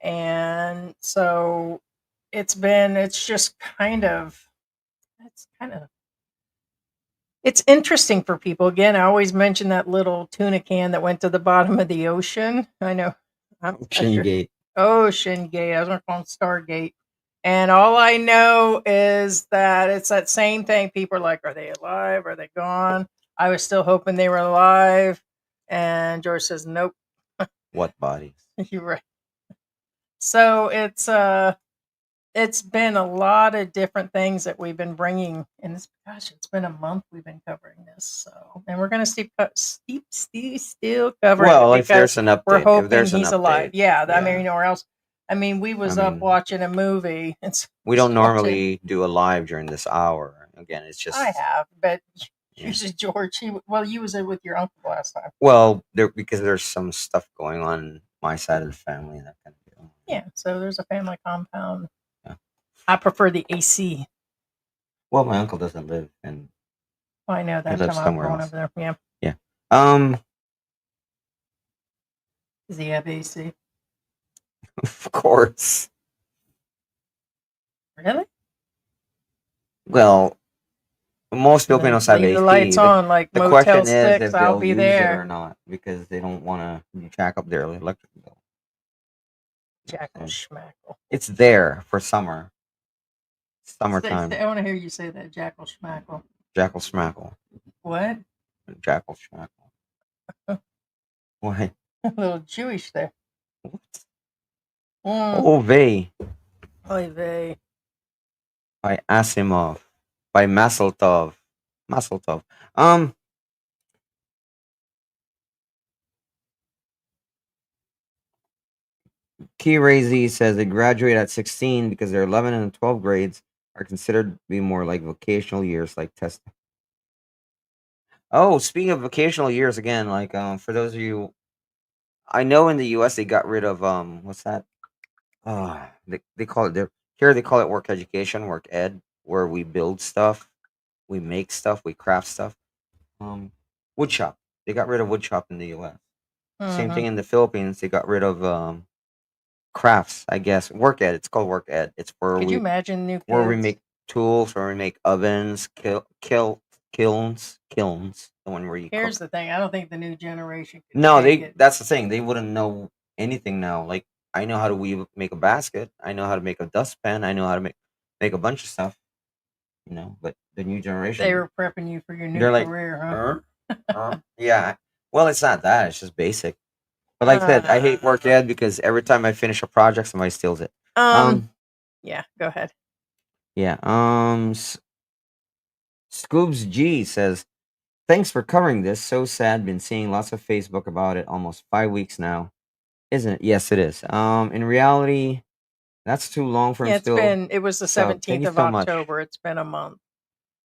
And so it's interesting for people. Again, I always mention that little tuna can that went to the bottom of the ocean. I know. I'm Ocean sure. Gate. Ocean Gate. I was going to call him Stargate. And all I know is that it's that same thing. People are like, are they alive? Are they gone? I was still hoping they were alive. And George says, nope. What bodies? You're right. So it's been a lot of different things that we've been bringing. And it's been a month we've been covering this. So, and we're going to still cover Well, it if there's an update, we're if hoping there's an he's alive. update, Yeah, I yeah. mean, or else. I mean, we was I up mean, watching a movie. we don't normally do a live during this hour. Again, it's just I have, but yeah. usually George. You was it with your uncle last time? Well, because there's some stuff going on my side of the family and that kind of deal. Yeah, so there's a family compound. Yeah. I prefer the AC. Well, my uncle doesn't live, and Oh, I know he that. lives I'm somewhere going else. over there. Yeah. Yeah. Does he have AC? Of course. Really? Well, most Then Filipinos have leave the AC. lights on like The Motel question is 6. if I'll they'll be use there. it or not because they don't want to jack up their electric bill. Jackal schmackle. It's there for summer. Summertime. I want to hear you say that. Jackal schmackle. Jackal schmackle. What? Jackal schmackle. Why? A little Jewish there. What? Mm. Vey. Oy vey. By Asimov. By Maseltov. Key Razy says they graduate at 16 because their 11 and 12 grades are considered to be more like vocational years, like testing. Oh, speaking of vocational years, again, like for those of you, I know in the U.S. they got rid of what's that? They call it here they call it work education, work ed, where we build stuff, we make stuff, we craft stuff. Wood shop. They got rid of wood shop in the U.S. Same thing in the Philippines. They got rid of crafts, I guess. Work ed. It's called work ed. It's where Could you imagine new kids? where we make tools, where we make ovens, kilns. The one where you Here's cook. the thing. I don't think the new generation could No, take it. that's the thing. They wouldn't know anything now. Like I know how to make a basket. I know how to make a dustpan. I know how to make a bunch of stuff. But the new generation, They were prepping you for your new they're like, career, huh? yeah. Well, it's not that. It's just basic. But like I said, I hate work ed because every time I finish a project, somebody steals it. Yeah, go ahead. Yeah. Scoobs G says, thanks for covering this. So sad. Been seeing lots of Facebook about it almost 5 weeks now. Isn't it? Yes, it is. In reality, that's too long for him still. It was the So, thank 17th you of so much. October. It's been a month.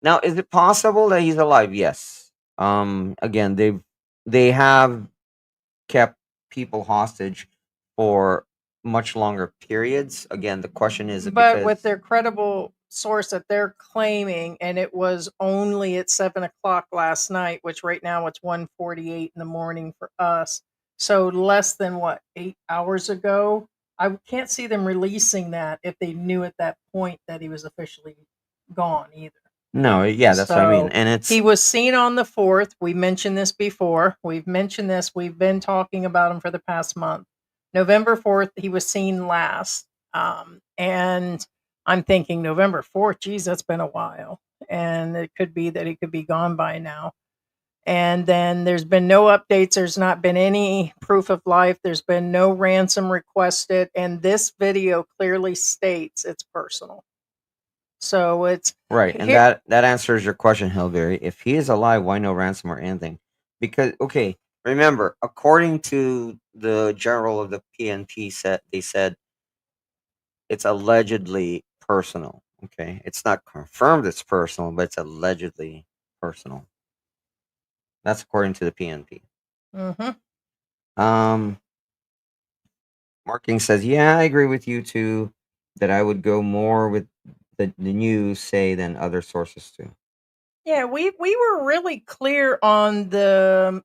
Now, is it possible that he's alive? Yes. Again, they have kept people hostage for much longer periods. Again, the question is, But with their credible source that they're claiming, and it was only at 7:00 last night, which right now it's 1:48 in the morning for us. So less than 8 hours ago. I can't see them releasing that if they knew at that point that he was officially gone either. No, yeah, that's what I mean. So, And it's he was seen on the 4th. We mentioned this before. We've mentioned this. We've been talking about him for the past month. November 4th, he was seen last. And I'm thinking November 4th, geez, that's been a while. And it could be that he could be gone by now. And then there's been no updates. There's not been any proof of life. There's been no ransom requested. And this video clearly states it's personal. So it's right, and here. that answers your question, Hillberry. If he is alive, why no ransom or anything? Because okay, remember, according to the general of the PNP, they said it's allegedly personal. Okay, it's not confirmed it's personal, but it's allegedly personal. That's according to the PNP. Um, Marking says, yeah, I agree with you too. That I would go more with the news say than other sources too. Yeah, we were really clear on the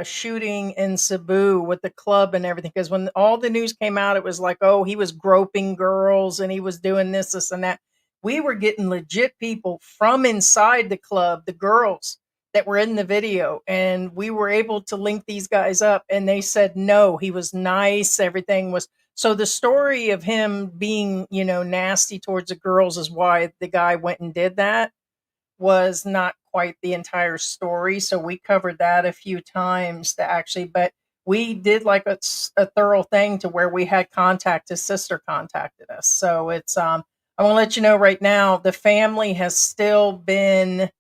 shooting in Cebu with the club and everything, because when all the news came out, it was like, oh, he was groping girls and he was doing this, and that. We were getting legit people from inside the club, the girls that were in the video, and we were able to link these guys up, and they said no, he was nice, everything was. So the story of him being, nasty towards the girls is why the guy went and did that, was not quite the entire story. So we covered that a few times to actually, but we did like a thorough thing to where we had contact. His sister contacted us. So it's, I want to let you know right now, the family has still been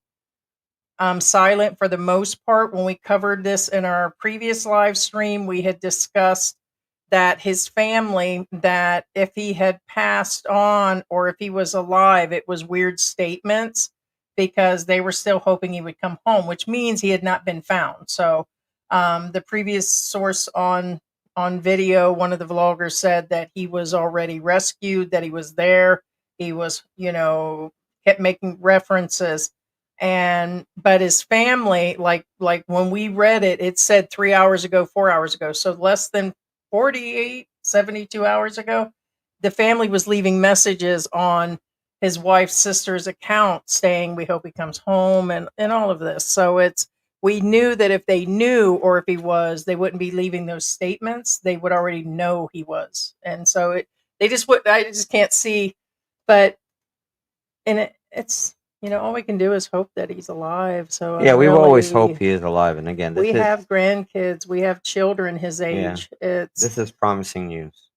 silent for the most part. When we covered this in our previous live stream, we had discussed that his family, that if he had passed on or if he was alive, it was weird statements because they were still hoping he would come home, which means he had not been found. So the previous source on video, one of the vloggers said that he was already rescued, that he was there. He was, kept making references. And but his family, like when we read it, it said 3 hours ago, 4 hours ago, so less than 48, 72 hours ago, the family was leaving messages on his wife's sister's account saying, we hope he comes home, and all of this. So it's, we knew that if they knew, or if he was, they wouldn't be leaving those statements. They would already know he was. And so they just would, I just can't see, but, and it's, all we can do is hope that he's alive. So Yeah, we've always hoped he is alive. And again, we have grandkids, we have children his age. This is promising news.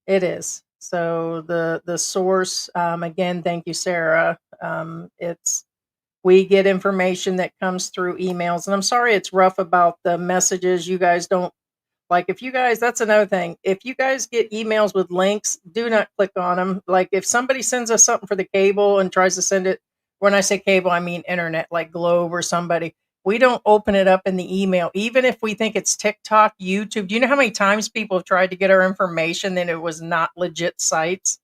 It is. So the source, again, thank you, Sarah. It's, we get information that comes through emails, and I'm sorry it's rough about the messages. You guys don't like, if you guys, that's another thing. If you guys get emails with links, do not click on them. Like if somebody sends us something for the cable and tries to send it, when I say cable, I mean internet, like Globe or somebody. We don't open it up in the email, even if we think it's TikTok, YouTube. Do you know how many times people have tried to get our information and it was not legit sites?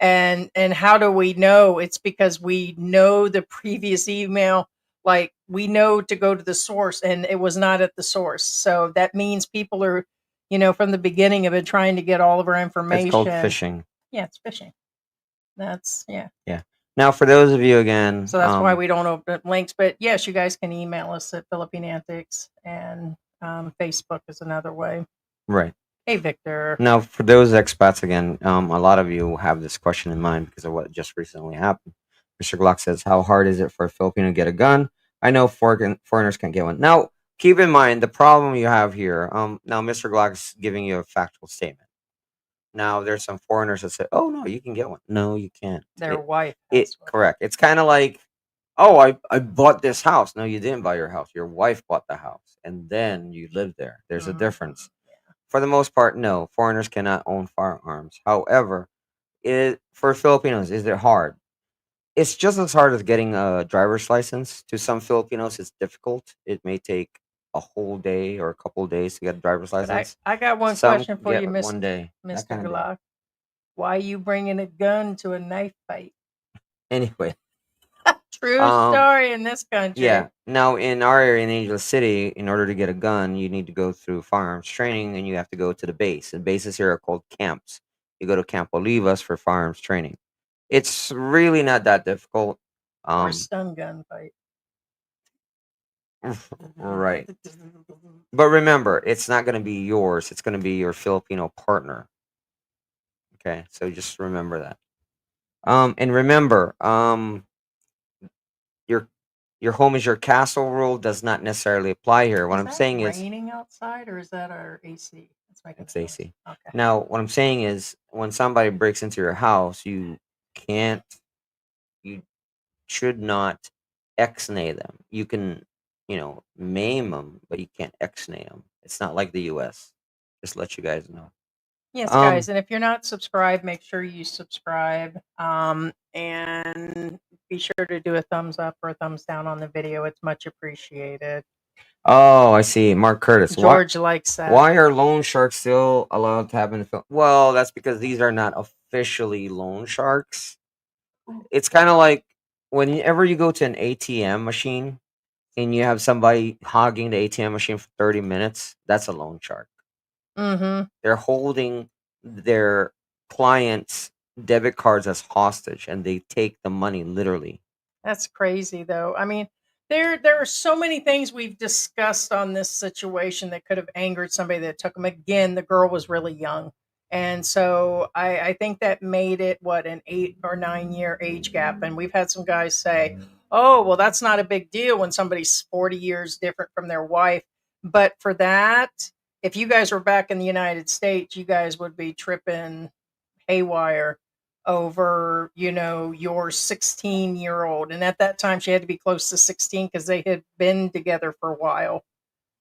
And how do we know? It's because we know the previous email, like we know to go to the source, and it was not at the source. So that means people are, from the beginning have been trying to get all of our information. It's called phishing. Yeah, it's phishing. That's, yeah. Yeah. Now, for those of you again, So that's why we don't open links. But yes, you guys can email us at Philippine Antics, and Facebook is another way. Right. Hey, Victor. Now, for those expats again, a lot of you have this question in mind because of what just recently happened. Mr. Glock says, how hard is it for a Filipino to get a gun? I know foreigners can't get one. Now, keep in mind the problem you have here. Now, Mr. Glock's giving you a factual statement. Now, there's some foreigners that say, oh, no, you can get one. No, you can't. Their wife has one. Correct. It's kind of like, oh, I bought this house. No, you didn't buy your house. Your wife bought the house, and then you lived there. There's a difference. For the most part, no, foreigners cannot own firearms. However, for Filipinos, is it hard? It's just as hard as getting a driver's license. To some Filipinos, it's difficult. It may take a whole day or a couple of days to get a driver's But license. I got one Some question for get you, one day. that Mr. kind of day. Glock. Why are you bringing a gun to a knife fight? Anyway, True story in this country. yeah. Now, in our area in Angel City, in order to get a gun, you need to go through firearms training, and you have to go to the base. And bases here are called camps. You go to Camp Olivas for firearms training. It's really not that difficult. or a Um, stun gun fight. right. But remember, it's not going to be yours. It's going to be your Filipino partner. Okay, so just remember that. And remember, your your home is your castle rule does not necessarily apply here. What Is I'm that saying is, raining outside, or is that our AC? It's making it's a noise. AC. Okay. Now, what I'm saying is, when somebody breaks into your house, can't, you should not ex-nay them. You can, maim them, but you can't ex-nay them. It's not like the U.S. Just let you guys know. Yes, Um, guys, and if you're not subscribed, make sure you subscribe. And be sure to do a thumbs up or a thumbs down on the video. It's much appreciated. oh, I see. Mark Curtis. George likes that. Why are loan sharks still allowed to have in the film? Well, that's because these are not officially loan sharks. It's kind of like whenever you go to an ATM machine and you have somebody hogging the ATM machine for 30 minutes, that's a loan shark. Mm-hmm. They're holding their clients' debit cards as hostage and they take the money literally. That's crazy, though. I mean, there are so many things we've discussed on this situation that could have angered somebody that took them. Again, the girl was really young, and so I think that made it what, an 8 or 9 year age gap. And we've had some guys say, "Oh, well, that's not a big deal when somebody's 40 years different from their wife." But for that, if you guys were back in the United States, you guys would be tripping haywire over, your 16-year-old. And at that time, she had to be close to 16 because they had been together for a while.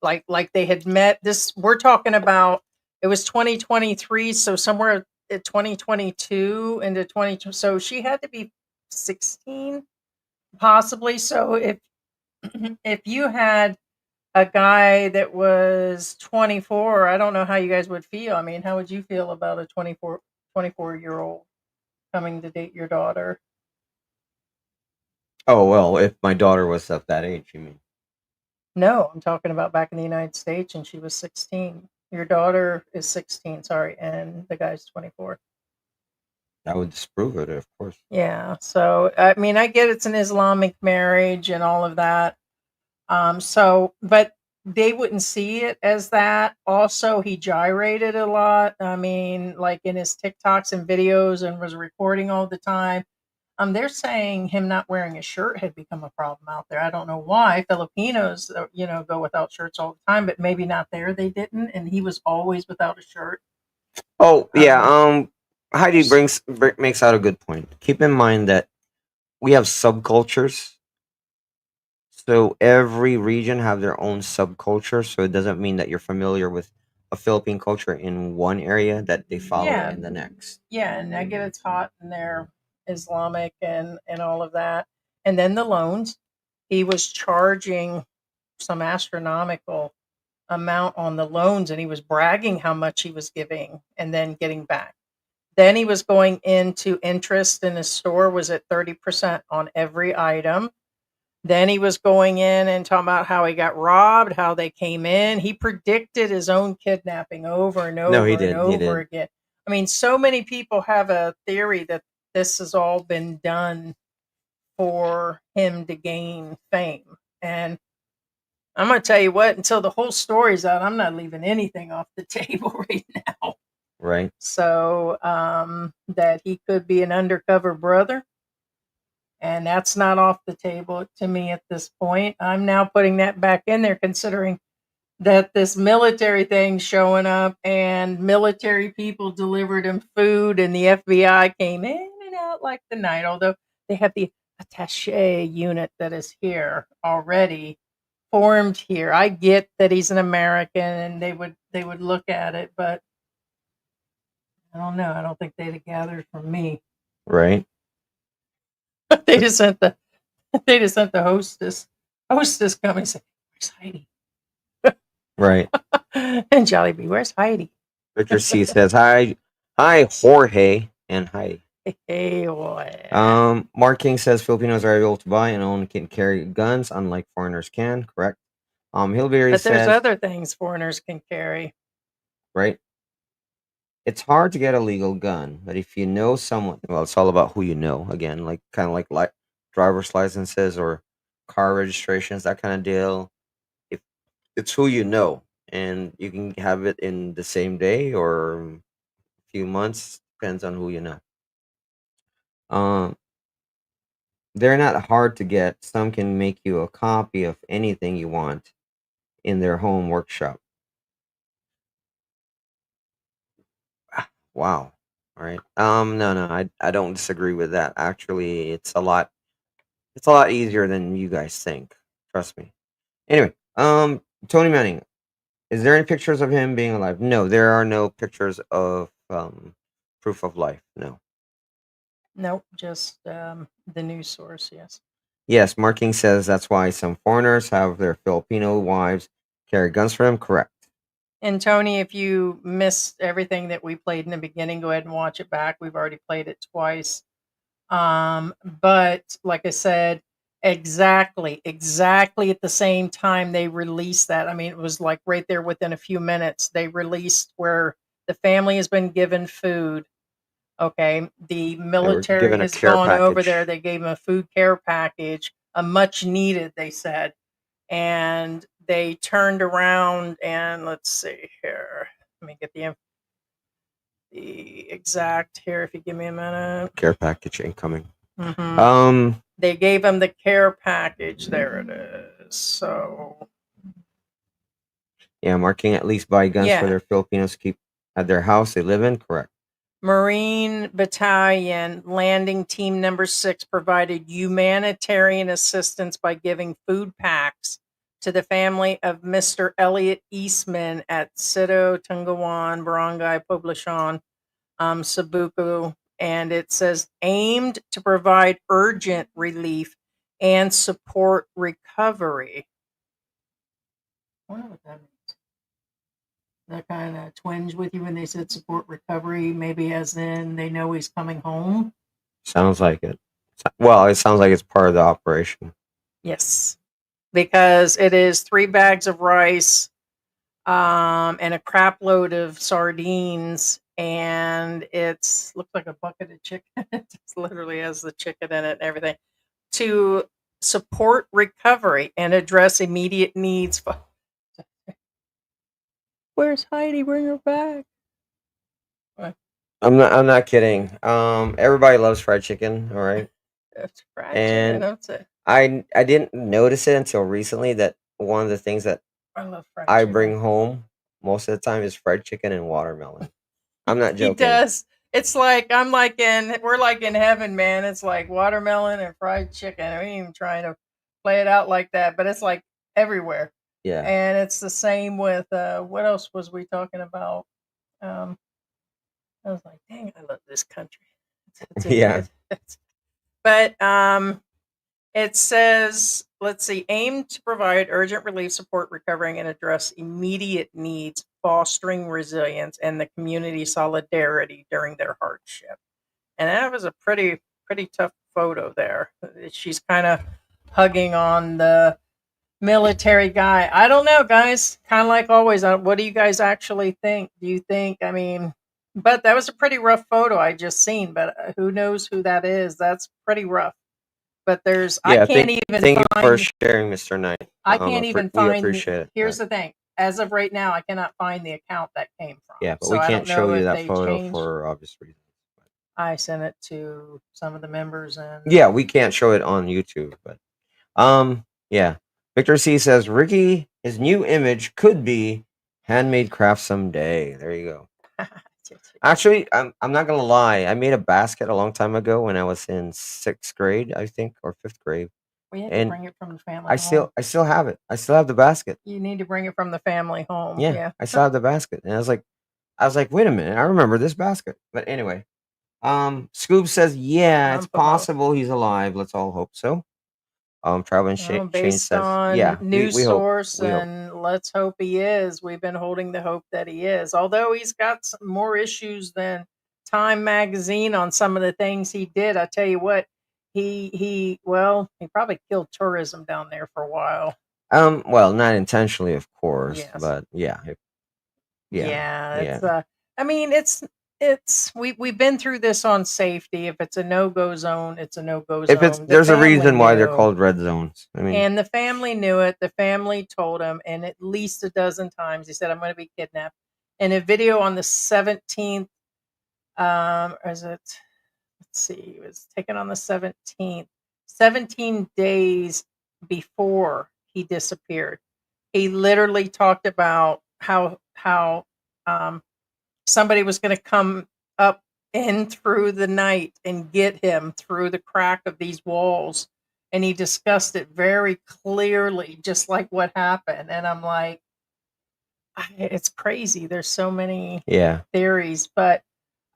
Like they had met. This, we're talking about, it was 2023, so somewhere at 2022 into 20, so she had to be 16 possibly. So if you had a guy that was 24, I don't know how you guys would feel. I mean, how would you feel about a 24-year-old coming to date your daughter? Oh, well, if my daughter was of that age, you mean? No, I'm talking about back in the United States, and she was 16. Your daughter is 16, sorry, and the guy's 24. I would disprove it, of course. Yeah, so I mean, I get it's an Islamic marriage and all of that. But they wouldn't see it as that. Also, he gyrated a lot. I mean, like in his TikToks and videos, and was recording all the time. They're saying him not wearing a shirt had become a problem out there. I don't know why. Filipinos, go without shirts all the time, but maybe not there. They didn't, and he was always without a shirt. Oh, yeah. Heidi s- makes out a good point. Keep in mind that we have subcultures. So every region have their own subculture. So it doesn't mean that you're familiar with a Philippine culture in one area that they follow Yeah, it in the next. yeah, and I get it's hot and they're Islamic and all of that. And then the loans, he was charging some astronomical amount on the loans, and he was bragging how much he was giving and then getting back. Then he was going into interest in his store was at 30% on every item. Then he was going in and talking about how he got robbed, how they came in. He predicted his own kidnapping over and No, over he and did. He over did. again. I mean, so many people have a theory that this has all been done for him to gain fame. And I'm going to tell you what, until the whole story's out, I'm not leaving anything off the table right now. Right. So, that he could be an undercover brother, and that's not off the table to me at this point. I'm now putting that back in there, considering that this military thing's showing up and military people delivered him food, and the FBI came in and out like the night, although they have the attache unit that is here already formed here. I get that he's an American and they would look at it, but I don't know. I don't think they'd have gathered from me. Right. they just sent the they just sent the hostess. Hostess come and say, "Where's Heidi?" Right. And Jollibee, "Where's Heidi?" Victor C says hi, Jorge, and hi. Hey boy. Mark King says Filipinos are able to buy and own can carry guns, unlike foreigners can. Correct. Hillberry But there's says other things foreigners can carry. right. It's hard to get a legal gun, but if you know someone, well, it's all about who you know. Again, like kind of like driver's licenses or car registrations, that kind of deal. If it's who you know, and you can have it in the same day or a few months, depends on who you know. Um, they're not hard to get. Some can make you a copy of anything you want in their home workshop. Wow. All right. No, I don't disagree with that. Actually, it's a lot easier than you guys think. Trust me. Anyway, Tony Manning, is there any pictures of him being alive? No, there are no pictures of proof of life. No. Nope, just the news source. Yes. Yes, Marking says that's why some foreigners have their Filipino wives carry guns for them. Correct. And Tony, if you missed everything that we played in the beginning, go ahead and watch it back. We've already played it twice. But like I said, exactly at the same time they released that. I mean, it was like right there within a few minutes. They released where the family has been given food. Okay. The They were military given a has care gone over there. package. They gave them a food care package, a much needed, they said. And they turned around and let's see here. Let me get the exact here if you give me a minute. Care package incoming. Hmm. They gave them the care package. There it is. So Yeah, Marking at least buy guns for yeah, their Filipinos to keep at their house they live in. Correct. Marine Battalion Landing Team Number 6 provided humanitarian assistance by giving food packs to the family of Mr. Elliot Eastman at Sito Tungawan, Barangay Poblacion, Cebuco, and it says aimed to provide urgent relief and support recovery. I wonder what that means. That kind of twinge with you when they said support recovery, maybe as in they know he's coming home. Sounds like it. Well, it sounds like it's part of the operation. Yes, because it is 3 bags of rice, and a crap load of sardines, and it's looks like a bucket of chicken. It literally has the chicken in it and everything to support recovery and address immediate needs. Where's Heidi? Bring her back. What? I'm not kidding. Everybody loves fried chicken, all right? That's fried chicken. And That's it. I didn't notice it until recently that one of the things that I love fried I chicken. bring home most of the time is fried chicken and watermelon. I'm not He joking. does. It's like we're like in heaven, man. It's like watermelon and fried chicken. I ain't even trying to play it out like that, but it's like everywhere. Yeah. And it's the same with what else was we talking about? Um, I was like, dang, I love this country. Yeah. But it says, let's see, aim to provide urgent relief support, recovering, and address immediate needs, fostering resilience and the community solidarity during their hardship. And that was a pretty tough photo there. She's kind of hugging on the military guy. I don't know, guys. Kind of like always. What do you guys actually think? Do you think? I mean, but that was a pretty rough photo I just seen. But who knows who that is? That's pretty rough. But I Yeah, can't even thank you for find. sharing, Mr. Knight. I can't even We find. appreciate it. Here's the thing. As of right now, I cannot find the account that came from. Yeah, but So we I can't don't show know you if that they photo changed. for obvious reasons. I sent it to some of the members and Yeah, we can't show it on YouTube, but yeah. Victor C says Ricky, his new image could be handmade craft someday. There you go. Actually, I'm not gonna lie. I made a basket a long time ago when I was in 6th grade, I think, or 5th grade. we had to And bring it from the family I home. still have it. I still have the basket. You need to bring it from the family home. Yeah, Yeah. I still have the basket. And I was like, wait a minute, I remember this basket. But anyway, Scoob says, yeah, it's possible he's alive. Let's all hope so. Travel and Shane Based says, on yeah, news we hope. source, We hope. and let's hope he is. We've been holding the hope that he is. Although he's got some more issues than Time magazine on some of the things he did. I tell you what, he probably killed tourism down there for a while. Well, not intentionally, of course, Yes. but yeah. Yeah, it's I mean, it's we've been through this on safety. If it's a no-go zone, it's a no-go If it's zone. The there's a family reason why they're knew, called red zones. I mean, and the family knew it. The family told him, and at least a dozen times he said, "I'm going to be kidnapped." In a video on the 17th, or is it? Let's see, it was taken on the 17th. 17 days before he disappeared, he literally talked about how somebody was going to come up in through the night and get him through the crack of these walls, and he discussed it very clearly, just like what happened. And I'm like, it's crazy. There's so many yeah, theories, but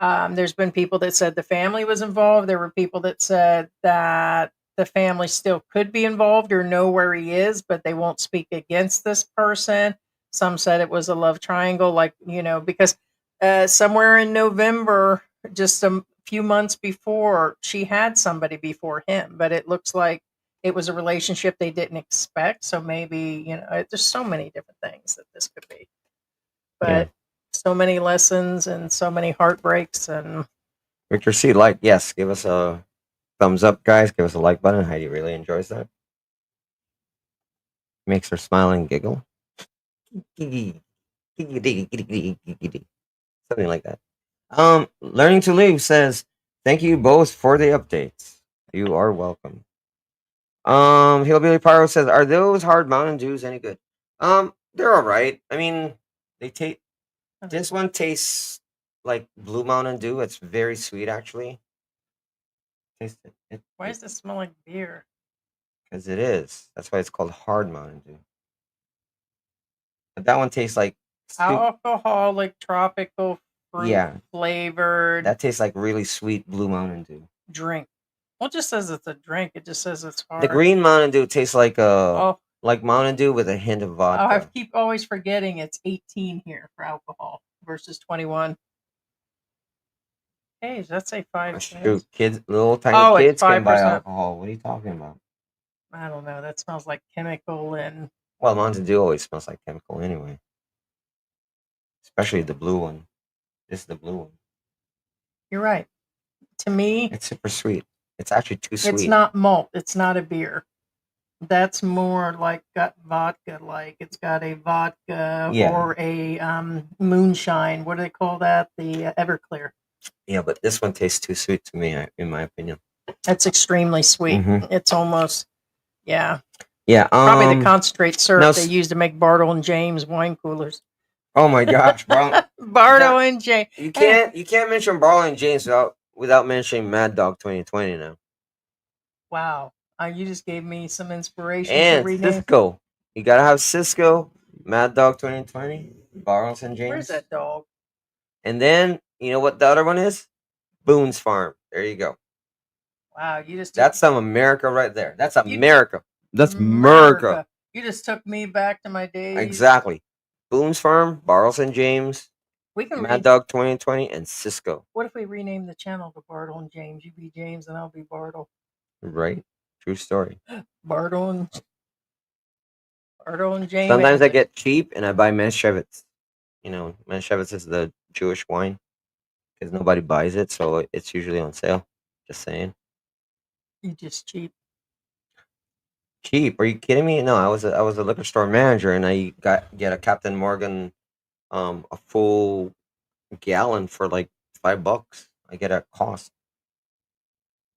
there's been people that said the family was involved. There were people that said that the family still could be involved or know where he is, but they won't speak against this person. Some said it was a love triangle, like, because somewhere in November, just a few months before, she had somebody before him, but it looks like it was a relationship they didn't expect. So maybe, there's so many different things that this could be. But yeah. so many lessons and so many heartbreaks. And Victor C, like, yes, give us a thumbs up, guys. Give us a like button. Heidi really enjoys that. Makes her smile and giggle. Something like that. Learning to Live says, thank you both for the updates. You are welcome. Hillbilly Pyro says, are those hard Mountain Dews any good? They're all right. I mean, they taste. This one tastes like Blue Mountain Dew. It's very sweet, actually. Taste it. why does this smell like beer? Because it is. That's why it's called hard Mountain Dew. But that one tastes like Alcoholic, tropical fruit yeah. flavored That tastes like really sweet Blue Mountain Dew. drink. Well, it just says it's a drink. It just says it's hard. The green Mountain Dew tastes like Oh, like Mountain Dew with a hint of vodka. I keep always forgetting it's 18 here for alcohol versus 21. Hey, does that say 5 cents? Shoot, kids, little tiny Oh, it's kids can buy 5%. alcohol. What are you talking about? I don't know. That smells like chemical and Well, Mountain Dew always smells like chemical anyway. Especially the blue one. This is the blue one. you're right. To me, It's super sweet. It's actually too sweet. it's not malt. It's not a beer. That's more like got vodka. Like it's got a vodka Yeah. or a moonshine. What do they call that? The Everclear. Yeah, but this one tastes too sweet to me, in my opinion. That's extremely sweet. Mhm. It's almost, yeah. Yeah. Probably the concentrate syrup now they use to make Bartle and James wine coolers. Oh my gosh, bro! Bartle and James. You can't mention Bartle and James without mentioning Mad Dog 2020 now. Wow. You just gave me some inspiration And to rename. Cisco. You gotta have Cisco, Mad Dog 2020, Bartles and James. Where's that dog? And then you know what the other one is? Boone's Farm. There you go. Wow, you just That's some America right there. That's America. That's America. You just took me back to my days. Exactly. Boone's Farm, Bartles and James, We can Mad Dog 2020, and Cisco. What if we rename the channel to Bartle and James? You be James and I'll be Bartle. Right. True story. Bartle and James. Sometimes I get cheap and I buy Menshevitz. You know, Menshevitz is the Jewish wine because nobody buys it, so it's usually on sale. Just saying. You just cheap. Cheap? Are you kidding me? No, I was a liquor store manager and I get a Captain Morgan, a full gallon for like $5. I get at cost.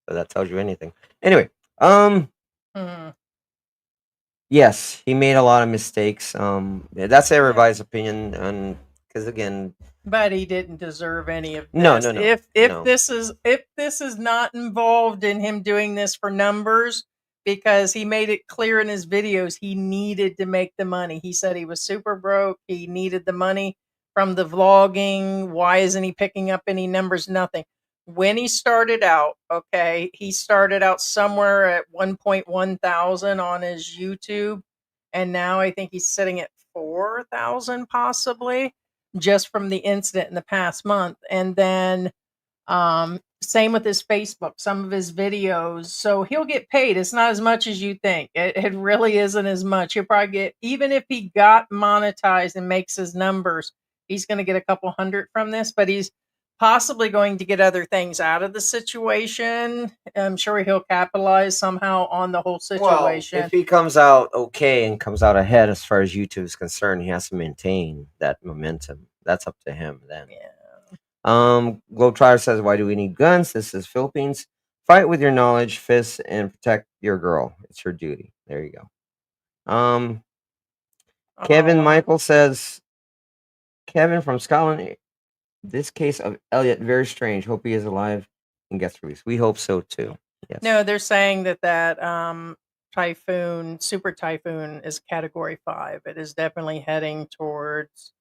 So that tells you anything. Anyway, yes, he made a lot of mistakes. That's everybody's opinion, and because again, but he didn't deserve any of this. No. If this is not involved in him doing this for numbers, because he made it clear in his videos he needed to make the money. He said he was super broke. He needed the money from the vlogging. Why isn't he picking up any numbers? Nothing. When he started out, okay, he started out somewhere at 1.1 thousand on his YouTube, and now I think he's sitting at 4,000 possibly, just from the incident in the past month. And then same with his Facebook, some of his videos. So he'll get paid. It's not as much as you think. It really isn't as much. He'll probably get, even if he got monetized and makes his numbers, he's going to get a couple hundred from this, but he's possibly going to get other things out of the situation. I'm sure he'll capitalize somehow on the whole Well, situation. if he comes out okay and comes out ahead as far as YouTube is concerned, he has to maintain that momentum. That's up to him then. Yeah. Globetrotter says, "Why do we need guns? This is Philippines. Fight with your knowledge, fists, and protect your girl. It's your duty." There you go. Kevin Aw. Michael says, "Kevin from Scotland. This case of Elliot very strange. Hope he is alive and gets released. We hope so too." Yes. No, they're saying that typhoon, super typhoon, is Category 5. It is definitely heading towards.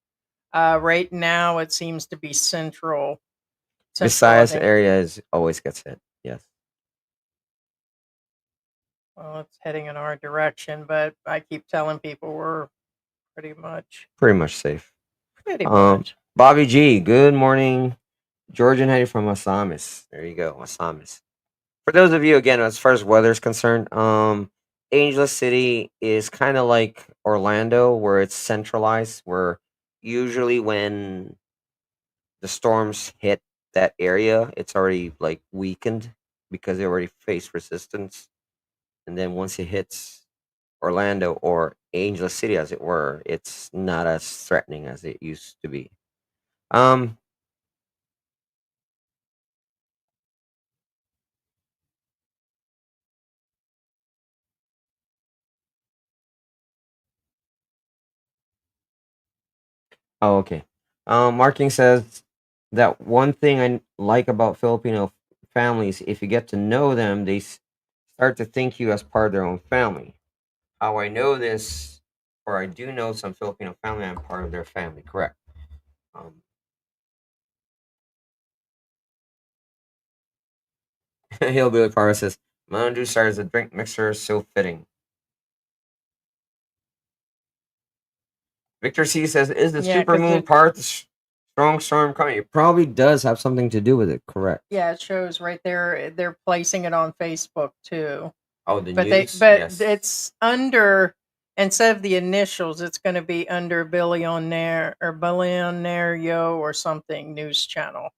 Right now, it seems to be central. Visayas I think. area always gets hit. Yes. Well, it's heading in our direction, but I keep telling people we're pretty much safe. Pretty much. Bobby G, good morning. Georgian heading from Asamis. There you go, Asamis. For those of you, again, as far as weather is concerned, Angeles City is kind of like Orlando, where it's centralized, where usually when the storms hit that area, it's already like weakened because they already face resistance. And then once it hits Orlando or Angeles City, as it were, it's not as threatening as it used to be. Oh, okay. Marking says that one thing I like about Filipino families, if you get to know them, they start to think you as part of their own family. How I know this, or I do know some Filipino family, I'm part of their family. Correct. Hillbilly Power says, Mountain Dew starts a drink mixer so fitting. Victor C says, is the Yeah, 'cause super moon it- part the strong storm coming? It probably does have something to do with it. Correct. Yeah, it shows right there. They're placing it on Facebook too. Oh, the But news. but it's under, instead of the initials, it's going to be under Billionaire or Billionaire or something news channel.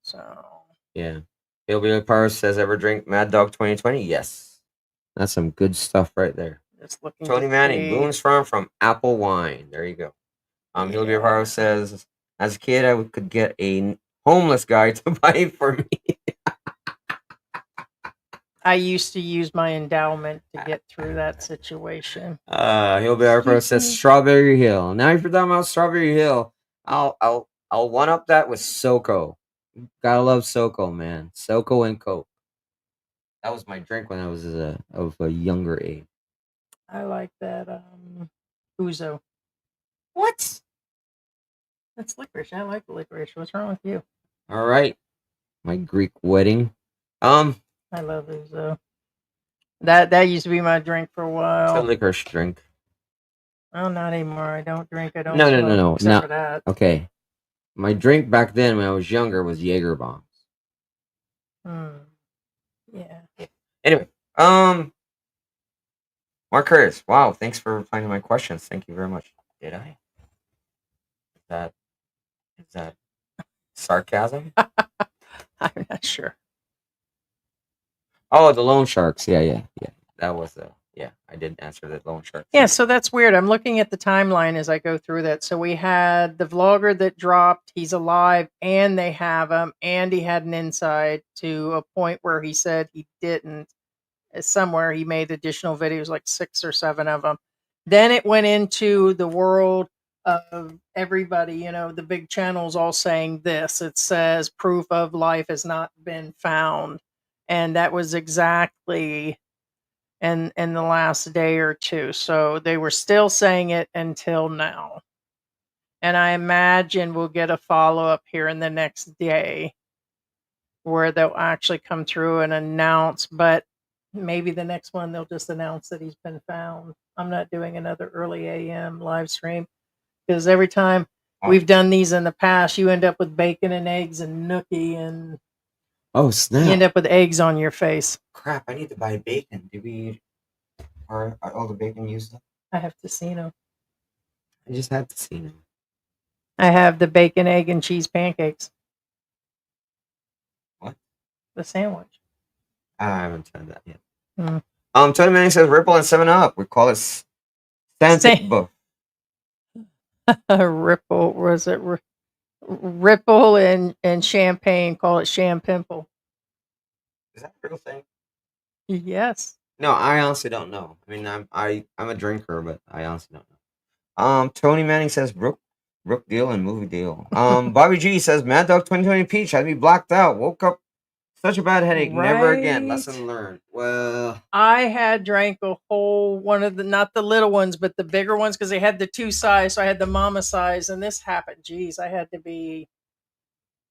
So Yeah. Hillbilly Power says, ever drink Mad Dog 2020? Yes. That's some good stuff right there. just looking. Tony to Manning, see. Boone's Farm from Apple Wine. There you go. Hillbilly Yeah. Power says, as a kid, I could get a homeless guy to buy it for me. I used to use my endowment to get through that situation. Hillbilly Power says, Strawberry Hill. Now, if you're talking about Strawberry Hill, I'll one up that with SoCo. Gotta love SoCo, man. SoCo and Coke. That was my drink when I was of a younger age. I like that Uzo. What? That's licorice. I like licorice. What's wrong with you? All right. My Greek wedding. I love Uzo. That used to be my drink for a while. It's a licorice drink. Oh, not anymore. I don't drink. I don't. No. Except for that. Okay. My drink back then when I was younger was Jaeger bombs. Yeah. Anyway, Mark Curtis. Wow, thanks for replying to my questions. Thank you very much. Did I? Is that sarcasm? I'm not sure. Oh, the loan sharks. Yeah. That was I did answer the loan sharks. Yeah, so that's weird. I'm looking at the timeline as I go through that. So we had the vlogger that dropped, he's alive, and they have him, and he had an inside to a point where he said he didn't. Somewhere he made additional videos, like 6 or 7 of them. Then it went into the world of everybody, the big channels all saying this. It says proof of life has not been found. And that was exactly in the last day or two. So they were still saying it until now. And I imagine we'll get a follow-up here in the next day where they'll actually come through and announce, but maybe the next one they'll just announce that he's been found. I'm not doing another early AM live stream because every time we've done these in the past, you end up with bacon and eggs and nookie, and oh snap! You end up with eggs on your face. Crap! I need to buy bacon. Are all the bacon used up? I have tocino. I just had tocino. I have the bacon, egg, and cheese pancakes. The sandwich. I haven't tried that yet. Mm. Tony Manning says Ripple and 7-Up. We call it Santic Buff. Ripple, was it Ripple and champagne? Call it Champimple. Is that a real thing? Yes. No, I honestly don't know. I mean, I'm a drinker, but I honestly don't know. Tony Manning says Brooke deal and movie deal. Bobby G says Mad Dog 2020 Peach had me blacked out. Woke up such a bad headache. Never again. Right. Lesson learned. Well, I had drank a whole one of the, not the little ones, but the bigger ones, because they had the 2 size. So I had the mama size, and this happened. Geez, I had to be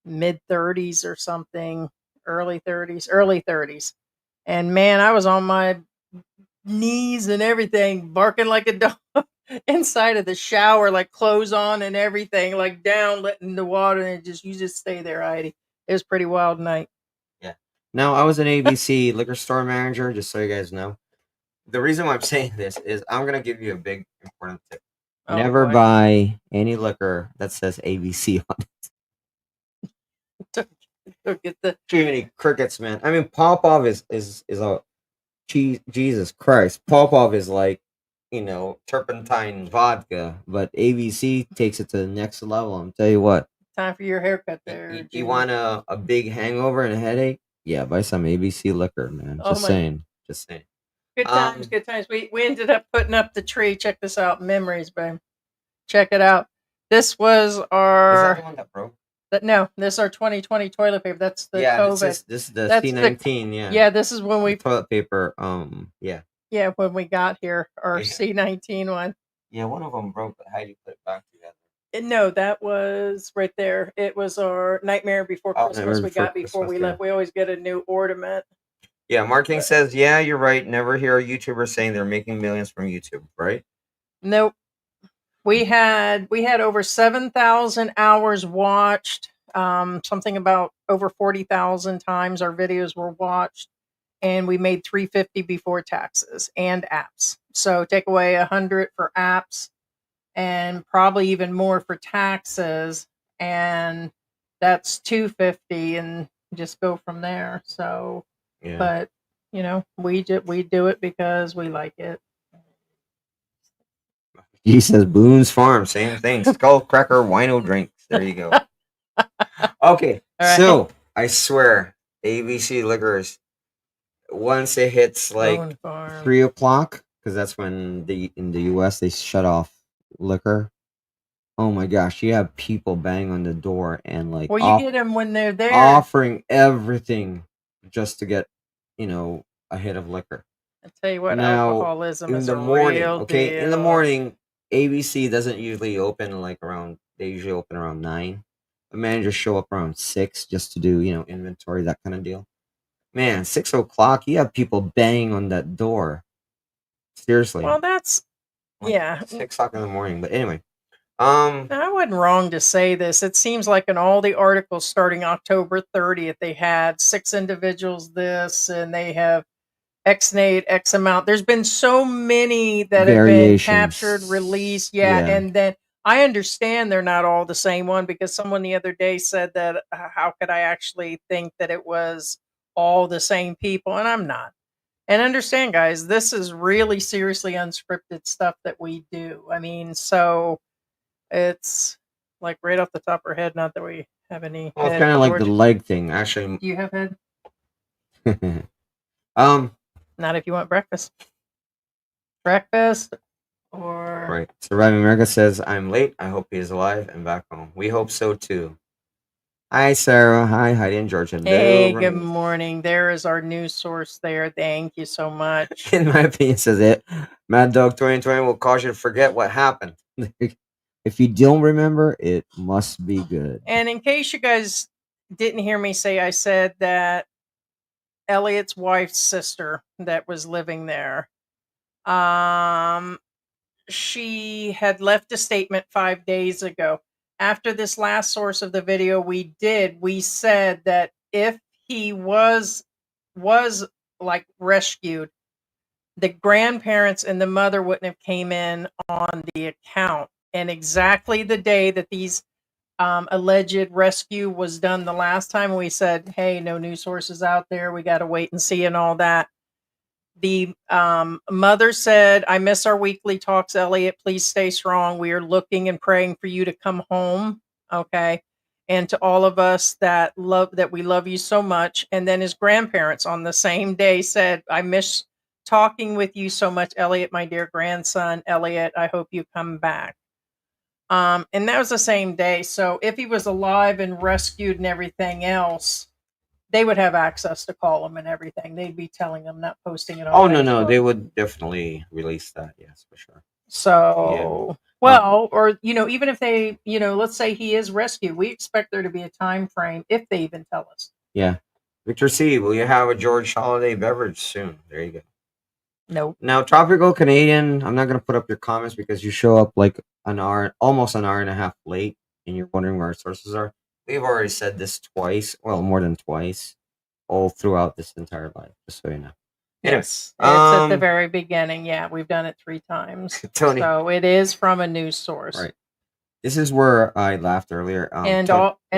mid-30s or something, early 30s. And man, I was on my knees and everything, barking like a dog inside of the shower, like clothes on and everything, like down, letting the water, and you just stay there, Heidi. It was a pretty wild night. yeah. Now, I was an ABC liquor store manager, just so you guys know. The reason why I'm saying this is I'm going to give you a big, important tip. Oh, Never boy. buy any liquor that says ABC on it. Don't get the Too many crickets, man. I mean, Popov is a Jesus Christ. Popov is like, turpentine vodka, but ABC takes it to the next level. I'm tell you what. time for your haircut there. You Jimmy. want a big hangover and a headache? Yeah, buy some ABC liquor, man. Oh, Just my- saying. Just saying. Good times, good times. We ended up putting up the tree. Check this out. Memories, babe. Check it out. This was Is that our the one that broke? no, this is our 2020 toilet paper. That's the Yeah, COVID. this is the That's the- C19, yeah. Yeah, this is when we Toilet paper, yeah. yeah, when we got here, our Yeah. C19 one. Yeah, one of them broke, but how do you put it back together? No, that was right there. It was our Nightmare Before Christmas Nightmare we Before got before we Christmas, yeah. left. We always get a new ornament. Yeah, Mark King says, yeah, you're right. Never hear a YouTuber saying they're making millions from YouTube, right? Nope. We had over 7,000 hours watched. Something about over 40,000 times our videos were watched, and we made $350 before taxes and apps. So take away 100 for apps, and probably even more for taxes, and that's $250, and just go from there. So, Yeah. but we do it because we like it. He says Boone's Farm, same thing. Skull Cracker Wino Drinks. There you go. Okay, All right. so I swear, ABC Liquors, once it hits like Bone Farm. 3 o'clock, because that's when in the US they shut off liquor. Oh my gosh, you have people bang on the door and like Well, you get them when they're there. offering everything just to get, a hit of liquor. I tell you what, Now, alcoholism in is the a morning, real okay? deal. In the morning, ABC doesn't usually open they usually open around 9. The managers show up around 6 just to do, inventory, that kind of deal. Man, 6 o'clock, you have people banging on that door. Seriously. Well, that's yeah. 6 o'clock in the morning. But anyway. I wasn't wrong to say this. It seems like in all the articles starting October 30th, they had 6 individuals this, and they have X-nate, X amount. There's been so many that have been captured, released. Yeah. And then I understand they're not all the same one, because someone the other day said that how could I actually think that it was all the same people? And I'm not. And understand, guys, this is really seriously unscripted stuff that we do. I mean, so it's like right off the top of our head, not that we have any. Well, it's kind of like the leg thing, actually. Do you have head? Not if you want breakfast. Breakfast or right. Surviving America says, I'm late. I hope he is alive and back home. We hope so too. Hi, Sarah. Hi, Heidi and George. Hello, hey, Remy. good morning. There is our news source there. Thank you so much. In my opinion, says it. Mad Dog 2020 will cause you to forget what happened. If you don't remember, it must be good. And in case you guys didn't hear me say, I said that Elliot's wife's sister that was living there, she had left a statement 5 days ago. After this last source of the video we said that if he was like rescued, the grandparents and the mother wouldn't have came in on the account. And exactly the day that these alleged rescue was done the last time. We said, hey, no news sources out there. We got to wait and see and all that. The mother said, I miss our weekly talks, Elliot. Please stay strong. We are looking and praying for you to come home. Okay. And to all of us that we love you so much. And then his grandparents on the same day said, I miss talking with you so much, Elliot, my dear grandson. Elliot, I hope you come back. And that was the same day. So if he was alive and rescued and everything else, they would have access to call him and everything. They'd be telling him, not posting it on Oh no, Facebook. they would definitely release that. Yes, for sure. So, well, or even if they, let's say he is rescued, we expect there to be a time frame if they even tell us. Yeah. Victor C, will you have a George Holiday beverage soon? There you go. Nope. Now, Tropical Canadian, I'm not going to put up your comments because you show up like almost an hour and a half late, and you're wondering where our sources are. We've already said this twice, well, more than twice, all throughout this entire life, just so you know. Yes. It's at the very beginning. Yeah, we've done it 3 times. Tony. So it is from a news source. Right. This is where I laughed earlier. And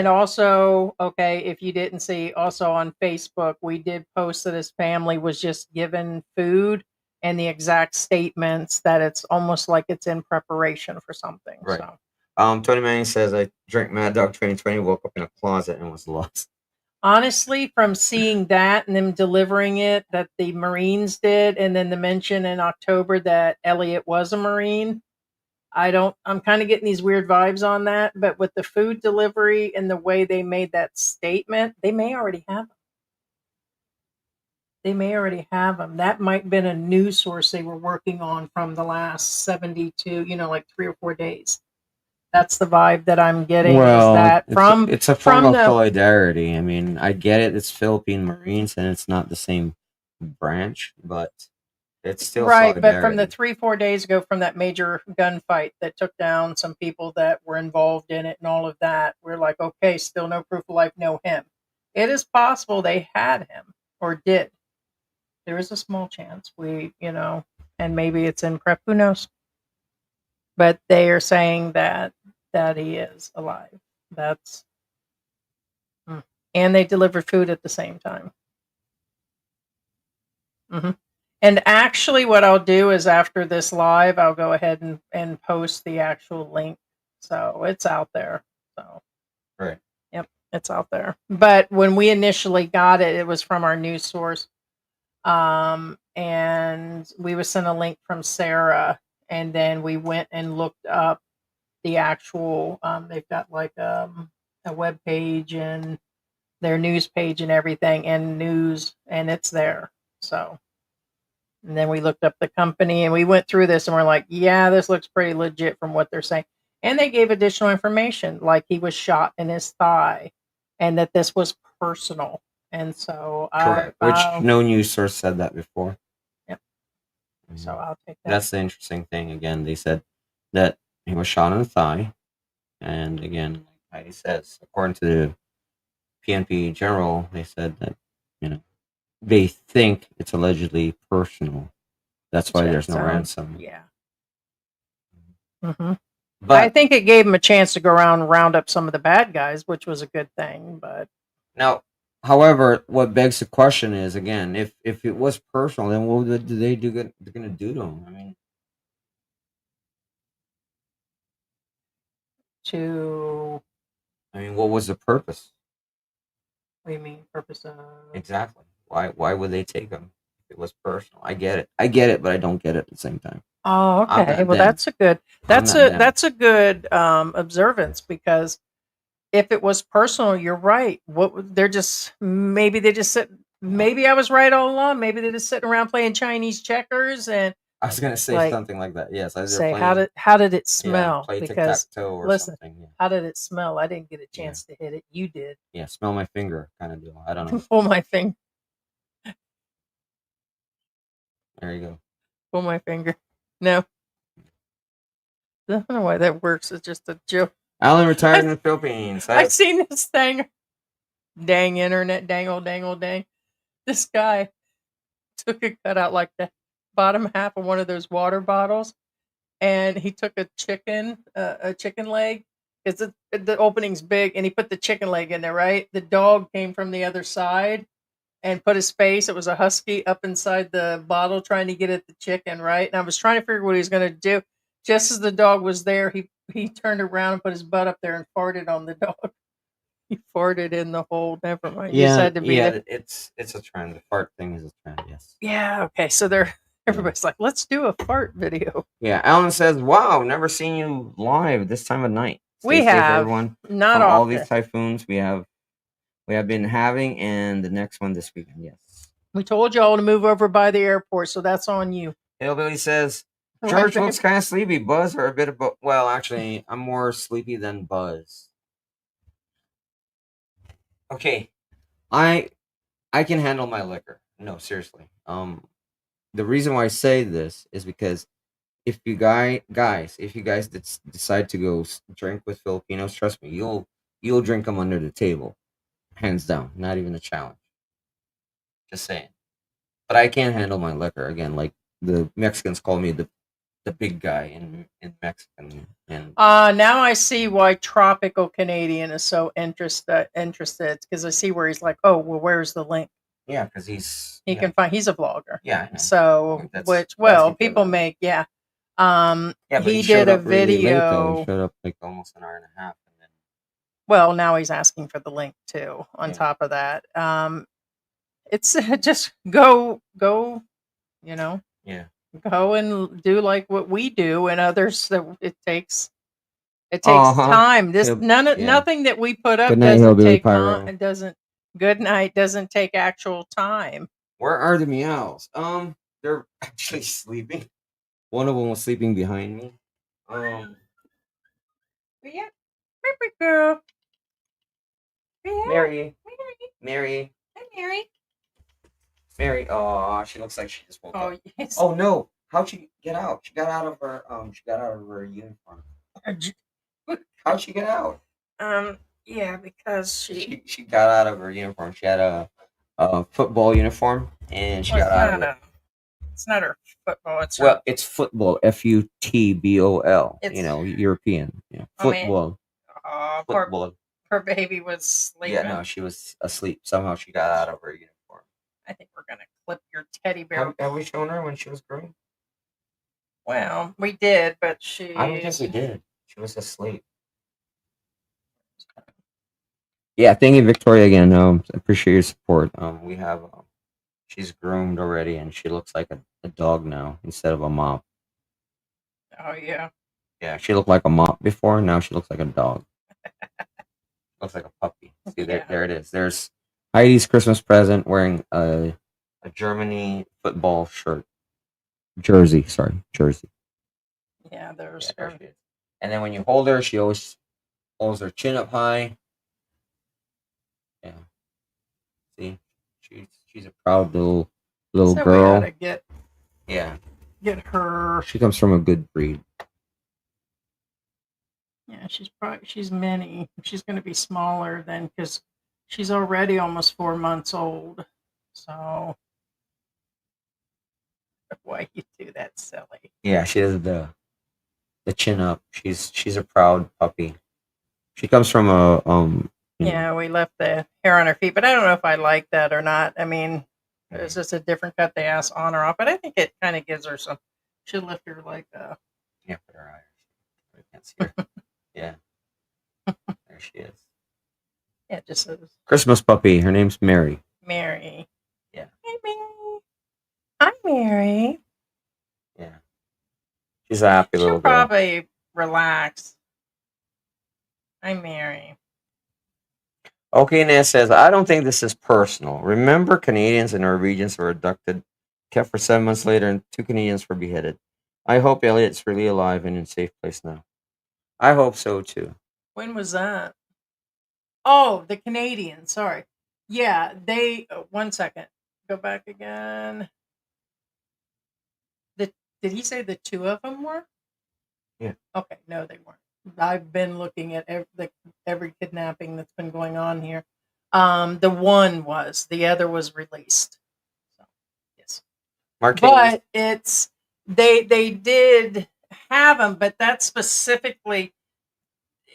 also, okay, if you didn't see, also on Facebook, we did post that his family was just given food and the exact statements that it's almost like it's in preparation for something. Right. So, Tony Manning says, I drank Mad Dog 2020, woke up in a closet and was lost. honestly, from seeing that and them delivering it, that the Marines did, and then the mention in October that Elliot was a Marine, I'm kind of getting these weird vibes on that, but with the food delivery and the way they made that statement, they may already have them. They may already have them. That might have been a news source they were working on from the last 72, like 3 or 4 days. That's the vibe that I'm getting. Well, is that it's a form of solidarity. I mean, I get it. It's Philippine Marines and it's not the same branch, but it's still right. solidarity. But from the 3-4 days ago, from that major gunfight that took down some people that were involved in it and all of that, we're like, okay, still no proof of life, no him. It is possible they had him or did. There is a small chance and maybe it's in prep. Who knows? But they are saying that he is alive. That's and they deliver food at the same time. And actually, what I'll do is after this live, I'll go ahead and post the actual link, so it's out there. So right. Yep, it's out there. But when we initially got it, it was from our news source. And we were sent a link from Sarah, and then we went and looked up the actual. They've got like a web page and their news page and everything, and news, and it's there. So, and then we looked up the company, and we went through this, and we're like, yeah, this looks pretty legit from what they're saying. And they gave additional information, like he was shot in his thigh, and that this was personal. And so, correct. Which no news source said that before. Yep. So I'll take that. That's the interesting thing. Again, they said that he was shot in the thigh, and again, like Heidi says, according to the PNP general, they said that they think it's allegedly personal. That's why there's no ransom. Yeah. But I think it gave him a chance to go around and round up some of the bad guys, which was a good thing. But now, however, what begs the question is, again, if it was personal, then what do they do? They're going to do to him? I mean, what was the purpose? What do you mean, purpose of? Exactly. Why would they take him if it was personal? I get it, but I don't get it at the same time. Oh, okay. Well, that's a good observance, because if it was personal, you're right. Maybe they just sit. Maybe I was right all along. Maybe they're just sitting around playing Chinese checkers, and I was gonna say something like that. Yes, say how did it smell? Play because tic-tac-toe or listen, something. Yeah. how did it smell? I didn't get a chance to hit it. You did. Yeah, smell my finger, kind of deal. I don't know. Pull my finger. There you go. Pull my finger. No. I don't know why that works. It's just a joke. Alan retired in the Philippines. I've seen this thing. Dang internet, dang. This guy took a cut out like the bottom half of one of those water bottles, and he took a chicken leg, because the opening's big, and he put the chicken leg in there, right? The dog came from the other side and put his face. It was a husky up inside the bottle trying to get at the chicken, right? And I was trying to figure what he was going to do. Just as the dog was there, he turned around and put his butt up there and farted on the dog. He farted in the hole. Never mind. You just Yeah, had to be there. it's a trend. The fart thing is a trend. Yes. Yeah. Okay. So everybody's like, let's do a fart video. Yeah. Alan says, "Wow, never seen you live this time of night." We Stay safe, have everyone. not From all often. these typhoons we have been having, and the next one this weekend. Yes. We told y'all to move over by the airport, so that's on you. Hillbilly says, Right, "George babe? looks kind of sleepy. Buzz or a bit of well, actually, I'm more sleepy than Buzz." Okay, I can handle my liquor. No, seriously. The reason why I say this is because if you guys, if you guys decide to go drink with Filipinos, trust me, you'll drink them under the table, hands down. Not even a challenge. Just saying. But I can't handle my liquor again. Like the Mexicans call me the big guy in Mexican. And Now I see why Tropical Canadian is so interested because I see where he's like, oh, well, where's the link? yeah, because he's He can find. He's a vlogger. Yeah, I know. So That's people because make yeah, but he showed did a up really late, though. video. He showed up like almost an hour and a half, and then Well, now he's asking for the link too. On Yeah. top of that, it's just go. You know, yeah, go and do like what we do, and others that it takes Uh-huh. time. This Hib- yeah. nothing that we put up Good night, doesn't Hillbilly take Pyro. time. It doesn't. Good night doesn't take actual time. Where are the meows? They're actually sleeping. One of them was sleeping behind me. Yeah, perfect girl. Yeah. Mary. Hi, Mary. Mary. Oh, she looks like she just woke Oh up. yes. Oh no! How'd she get out? She got out of her uniform. How'd she get out? Yeah, because She got out of her uniform. She had a football uniform, and she got out of it. It's not her football. It's Well, it's football. FUTBOL. It's- You know, European. Yeah, I mean, football. Football. her baby was sleeping. Yeah, no, she was asleep. Somehow she got out of her uniform. I think we're gonna clip your teddy bear. Have we shown her when she was growing? Well, we did, but she. I don't think we did. She was asleep. Yeah, thank you, Victoria, again. I appreciate your support. We have, she's groomed already, and she looks like a dog now instead of a mop. Oh yeah. Yeah, she looked like a mop before. Now she looks like a dog. Looks like a puppy. See, there it is. There's Heidi's Christmas present wearing a Germany football shirt. Jersey. Yeah, there's Yeah, there her. she is. And then when you hold her, she always holds her chin up high. Yeah. See, she's a proud little So girl. we gotta get her. She comes from a good breed. Yeah, she's mini. She's gonna be smaller than because she's already almost 4 months old. So why you do that, silly? Yeah, she has the chin up. She's a proud puppy. She comes from a Yeah, we left the hair on her feet, but I don't know if I like that or not. I mean, it's just a different cut they ask on or off, but I think it kind of gives her some. Should lift her like Yeah, put her eye. I can't see her. Yeah, there she is. Yeah, just says Christmas puppy. Her name's Mary. Mary. Yeah. Hi, Mary. Hi, Mary. Yeah, she's a happy little She'll girl. probably relax. Hi, Mary. Okay, Ness says, I don't think this is personal. Remember, Canadians and Norwegians were abducted, kept for 7 months later, and 2 Canadians were beheaded. I hope Elliot's really alive and in a safe place now. I hope so, too. When was that? Oh, the Canadian. Sorry. Yeah, they. 1 second. Go back again. Did he say the 2 of them were? Yeah. Okay, no, they weren't. I've been looking at every kidnapping that's been going on here. The one was. The other was released. So, yes. But it's they did have them, but that specifically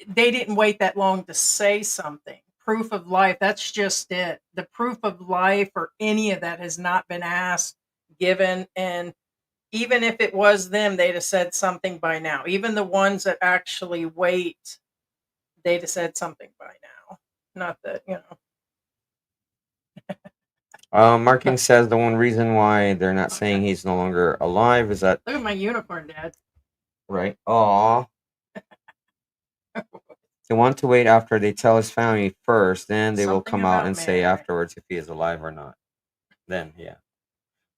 they didn't wait that long to say something. Proof of life, that's just it. The proof of life or any of that has not been asked, given, and even if it was them, they'd have said something by now. Even the ones that actually wait, they'd have said something by now. Not that, Marking says the one reason why they're not saying he's no longer alive is that Look at my unicorn, Dad. right. Aw. They want to wait after they tell his family first, then they will Something come out about and say Mary. afterwards if he is alive or not. Then, yeah.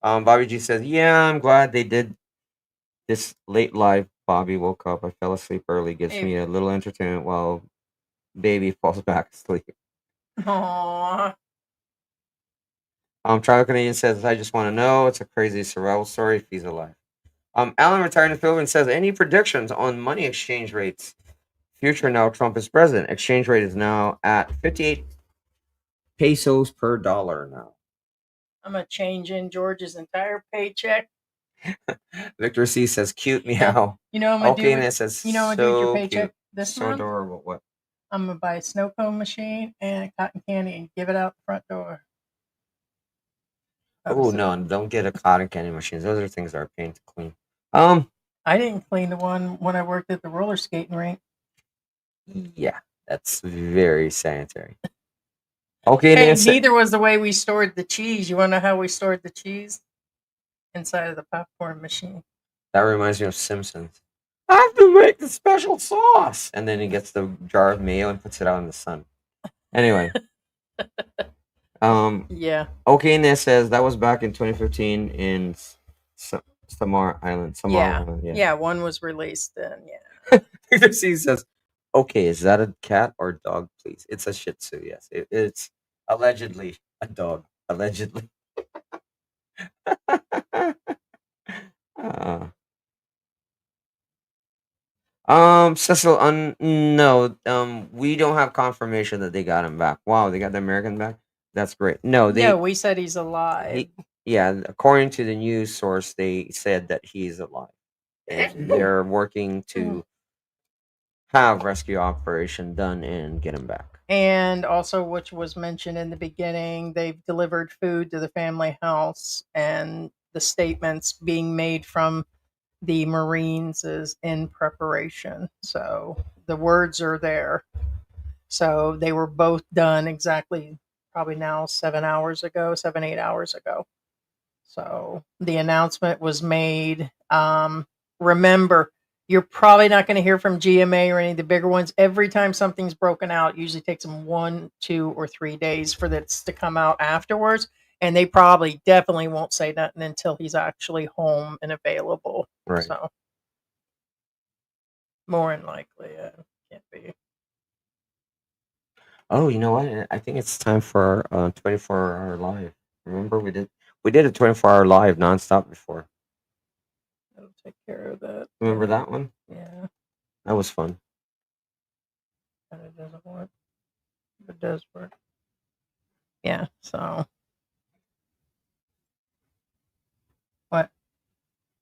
Bobby G says, "Yeah, I'm glad they did this late live. Bobby woke up. I fell asleep early. Gives me a little entertainment while baby falls back asleep." Aww. Tribal Canadian says, "I just want to know. It's a crazy survival story if he's alive." Alan retired in the Philippines says, "Any predictions on money exchange rates? Future now Trump is president. Exchange rate is now at 58 pesos per dollar now." I'm going to change in George's entire paycheck. Victor C says, "Cute meow." You know what I'm going to Okay, do? and it says, You know what I'm going to do with your "So paycheck cute, this so month? adorable." What? I'm going to buy a snow cone machine and cotton candy and give it out the front door. Oh no, don't get a cotton candy machine. Those are things that are a pain to clean. I didn't clean the one when I worked at the roller skating rink. Yeah, that's very sanitary. Okay, Hey, Nancy. neither was the way we stored the cheese. You want to know how we stored the cheese? Inside of the popcorn machine. That reminds me of Simpsons. I have to make the special sauce, and then he gets the jar of mayo and puts it out in the sun. Anyway, Yeah. Okay, Ness says that was back in 2015 in Samar Island. Yeah. Island, Yeah, one was released then. Yeah. Victor C says, "Okay, is that a cat or dog? Please, it's a Shih Tzu. Yes, it's allegedly a dog. Allegedly." uh, Cecil, no, we don't have confirmation that they got him back. Wow, they got the American back. That's great. No, No, we said he's alive. Yeah, according to the news source, they said that he's alive, and they're working to have rescue operation done and get him back. And also, which was mentioned in the beginning, they've delivered food to the family house, and the statements being made from the Marines is in preparation. So the words are there. So they were both done exactly probably now 7 hours ago, 7, 8 hours ago. So the announcement was made. Remember, you're probably not going to hear from GMA or any of the bigger ones. Every time something's broken out, it usually takes them 1, 2, or 3 days for this to come out afterwards. And they probably definitely won't say nothing until he's actually home and available. Right. So more than likely, can't be. Oh, you know what? I think it's time for our 24-hour live. Remember, we did a 24-hour live nonstop before. I'll take care of that. Remember that one? Yeah. That was fun. But it doesn't work. It does work. Yeah. So what?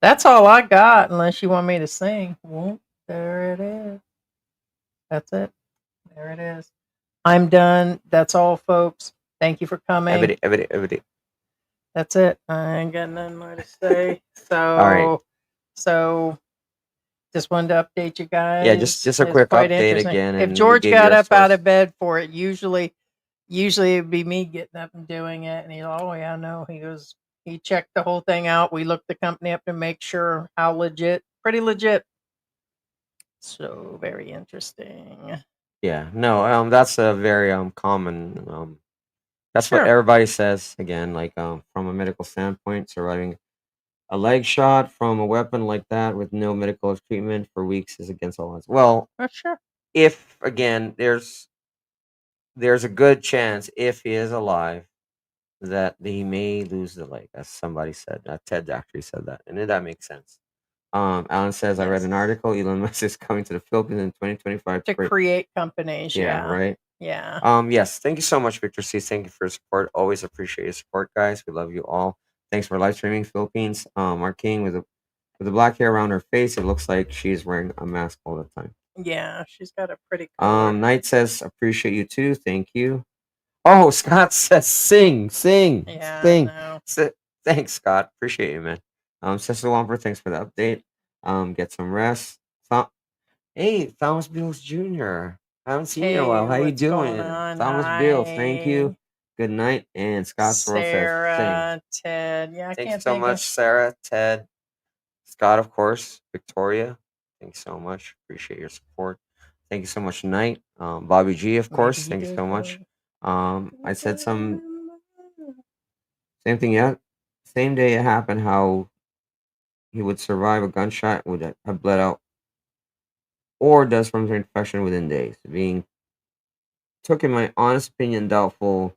That's all I got. Unless you want me to sing. Well, there it is. That's it. There it is. I'm done. That's all, folks. Thank you for coming. Everybody. That's it. I ain't got nothing more to say. So, All right. So just wanted to update you guys. Yeah, just a It's quick quite update interesting. again. If and George we gave got you our up out source. of bed for it, usually it'd be me getting up and doing it. And he's, oh yeah, no. He checked the whole thing out. We looked the company up to make sure how legit, pretty legit. So very interesting. Yeah, no, that's a very common. That's what Sure. everybody says. Again, like from a medical standpoint, surviving a leg shot from a weapon like that with no medical treatment for weeks is against all odds. Well, For sure. if again, there's a good chance if he is alive that he may lose the leg, as somebody said. Ted actually said that, and that makes sense. Alan says, I read Yes. an article. Elon Musk is coming to the Philippines in 2025 To create companies. Yeah, right. Yeah. Yes, thank you so much, Victor C. Thank you for your support. Always appreciate your support, guys. We love you all. Thanks for live streaming Philippines. Our king with the black hair around her face. It looks like she's wearing a mask all the time. Yeah, she's got a pretty color. Knight says appreciate you too. Thank you. Oh, Scott says sing. Yeah, no. Thanks, Scott. Appreciate you, man. Sister Wamper, thanks for the update. Get some rest. Hey, Thomas Bills Jr. I haven't seen you in a Hey, while. How you what's going doing? on? Thomas Bills, thank you. Hi, Good night. And Scott Sorrell says sing. Sarah, Ted. Yeah, I Thanks can't so think much, of. Sarah, Ted, Scott, of course, Victoria. Thanks so much. Appreciate your support. Thank you so much, Knight. Bobby G, of Maybe course. he Thank you does so much. that. I said same thing. Yeah, same day it happened. How he would survive a gunshot would have bled out, or does from the infection within days. Being took, in my honest opinion, doubtful.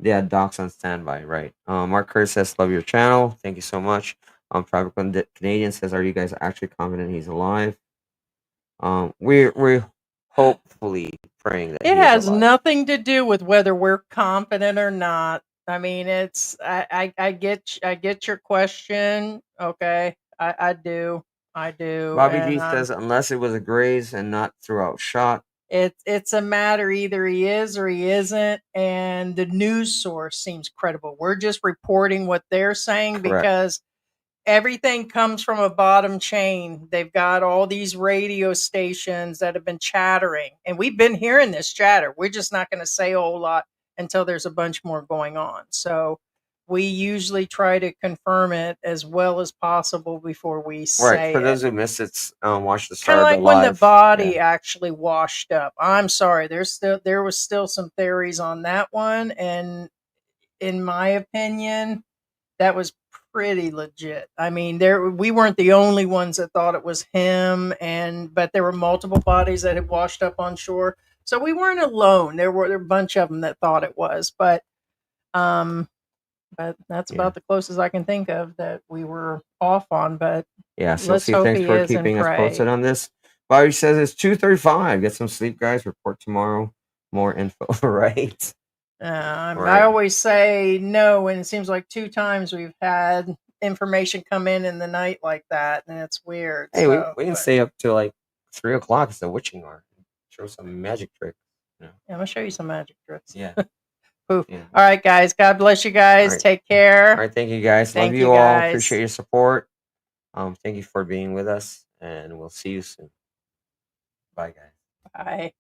They had docs on standby, right? Mark Curtis says, love your channel. Thank you so much. Private Canadian says, are you guys actually confident he's alive? We're hopefully praying that It he is has alive. nothing to do with whether we're confident or not. I mean, it's I get your question. Okay, I do, Bobby G and says, unless it was a graze and not throughout shot. it's a matter either he is or he isn't, and the news source seems credible. We're just reporting what they're saying Correct. because everything comes from a bottom chain. They've got all these radio stations that have been chattering, and we've been hearing this chatter. We're just not going to say a whole lot until there's a bunch more going on. So we usually try to confirm it as well as possible before we Right. say For it. those who missed it, watch the Kind of start of like the when the live. body Yeah. actually washed up. I'm sorry, there was still some theories on that one, and in my opinion, that was pretty legit. I mean, we weren't the only ones that thought it was him, but there were multiple bodies that had washed up on shore, so we weren't alone. There were a bunch of them that thought it was, um, but that's Yeah. about the closest I can think of that we were off on. But Yeah. So let's see, hope thanks he for is and keeping us posted pray. on this. Bobby says it's 2:35. Get some sleep, guys. Report tomorrow. More info. Right. I Right. always say no, and it seems like 2 times we've had information come in the night like that, and it's weird. Hey, So, we can but stay up till like 3 o'clock. It's the witching hour. Show some magic trick. You know? yeah, I'm gonna show you some magic tricks. Yeah. Poof. Yeah. All right, guys. God bless you guys. Right. Take care. All right. Thank you, guys. Thank Love you, you all. guys. Appreciate your support. Thank you for being with us, and we'll see you soon. Bye, guys. Bye.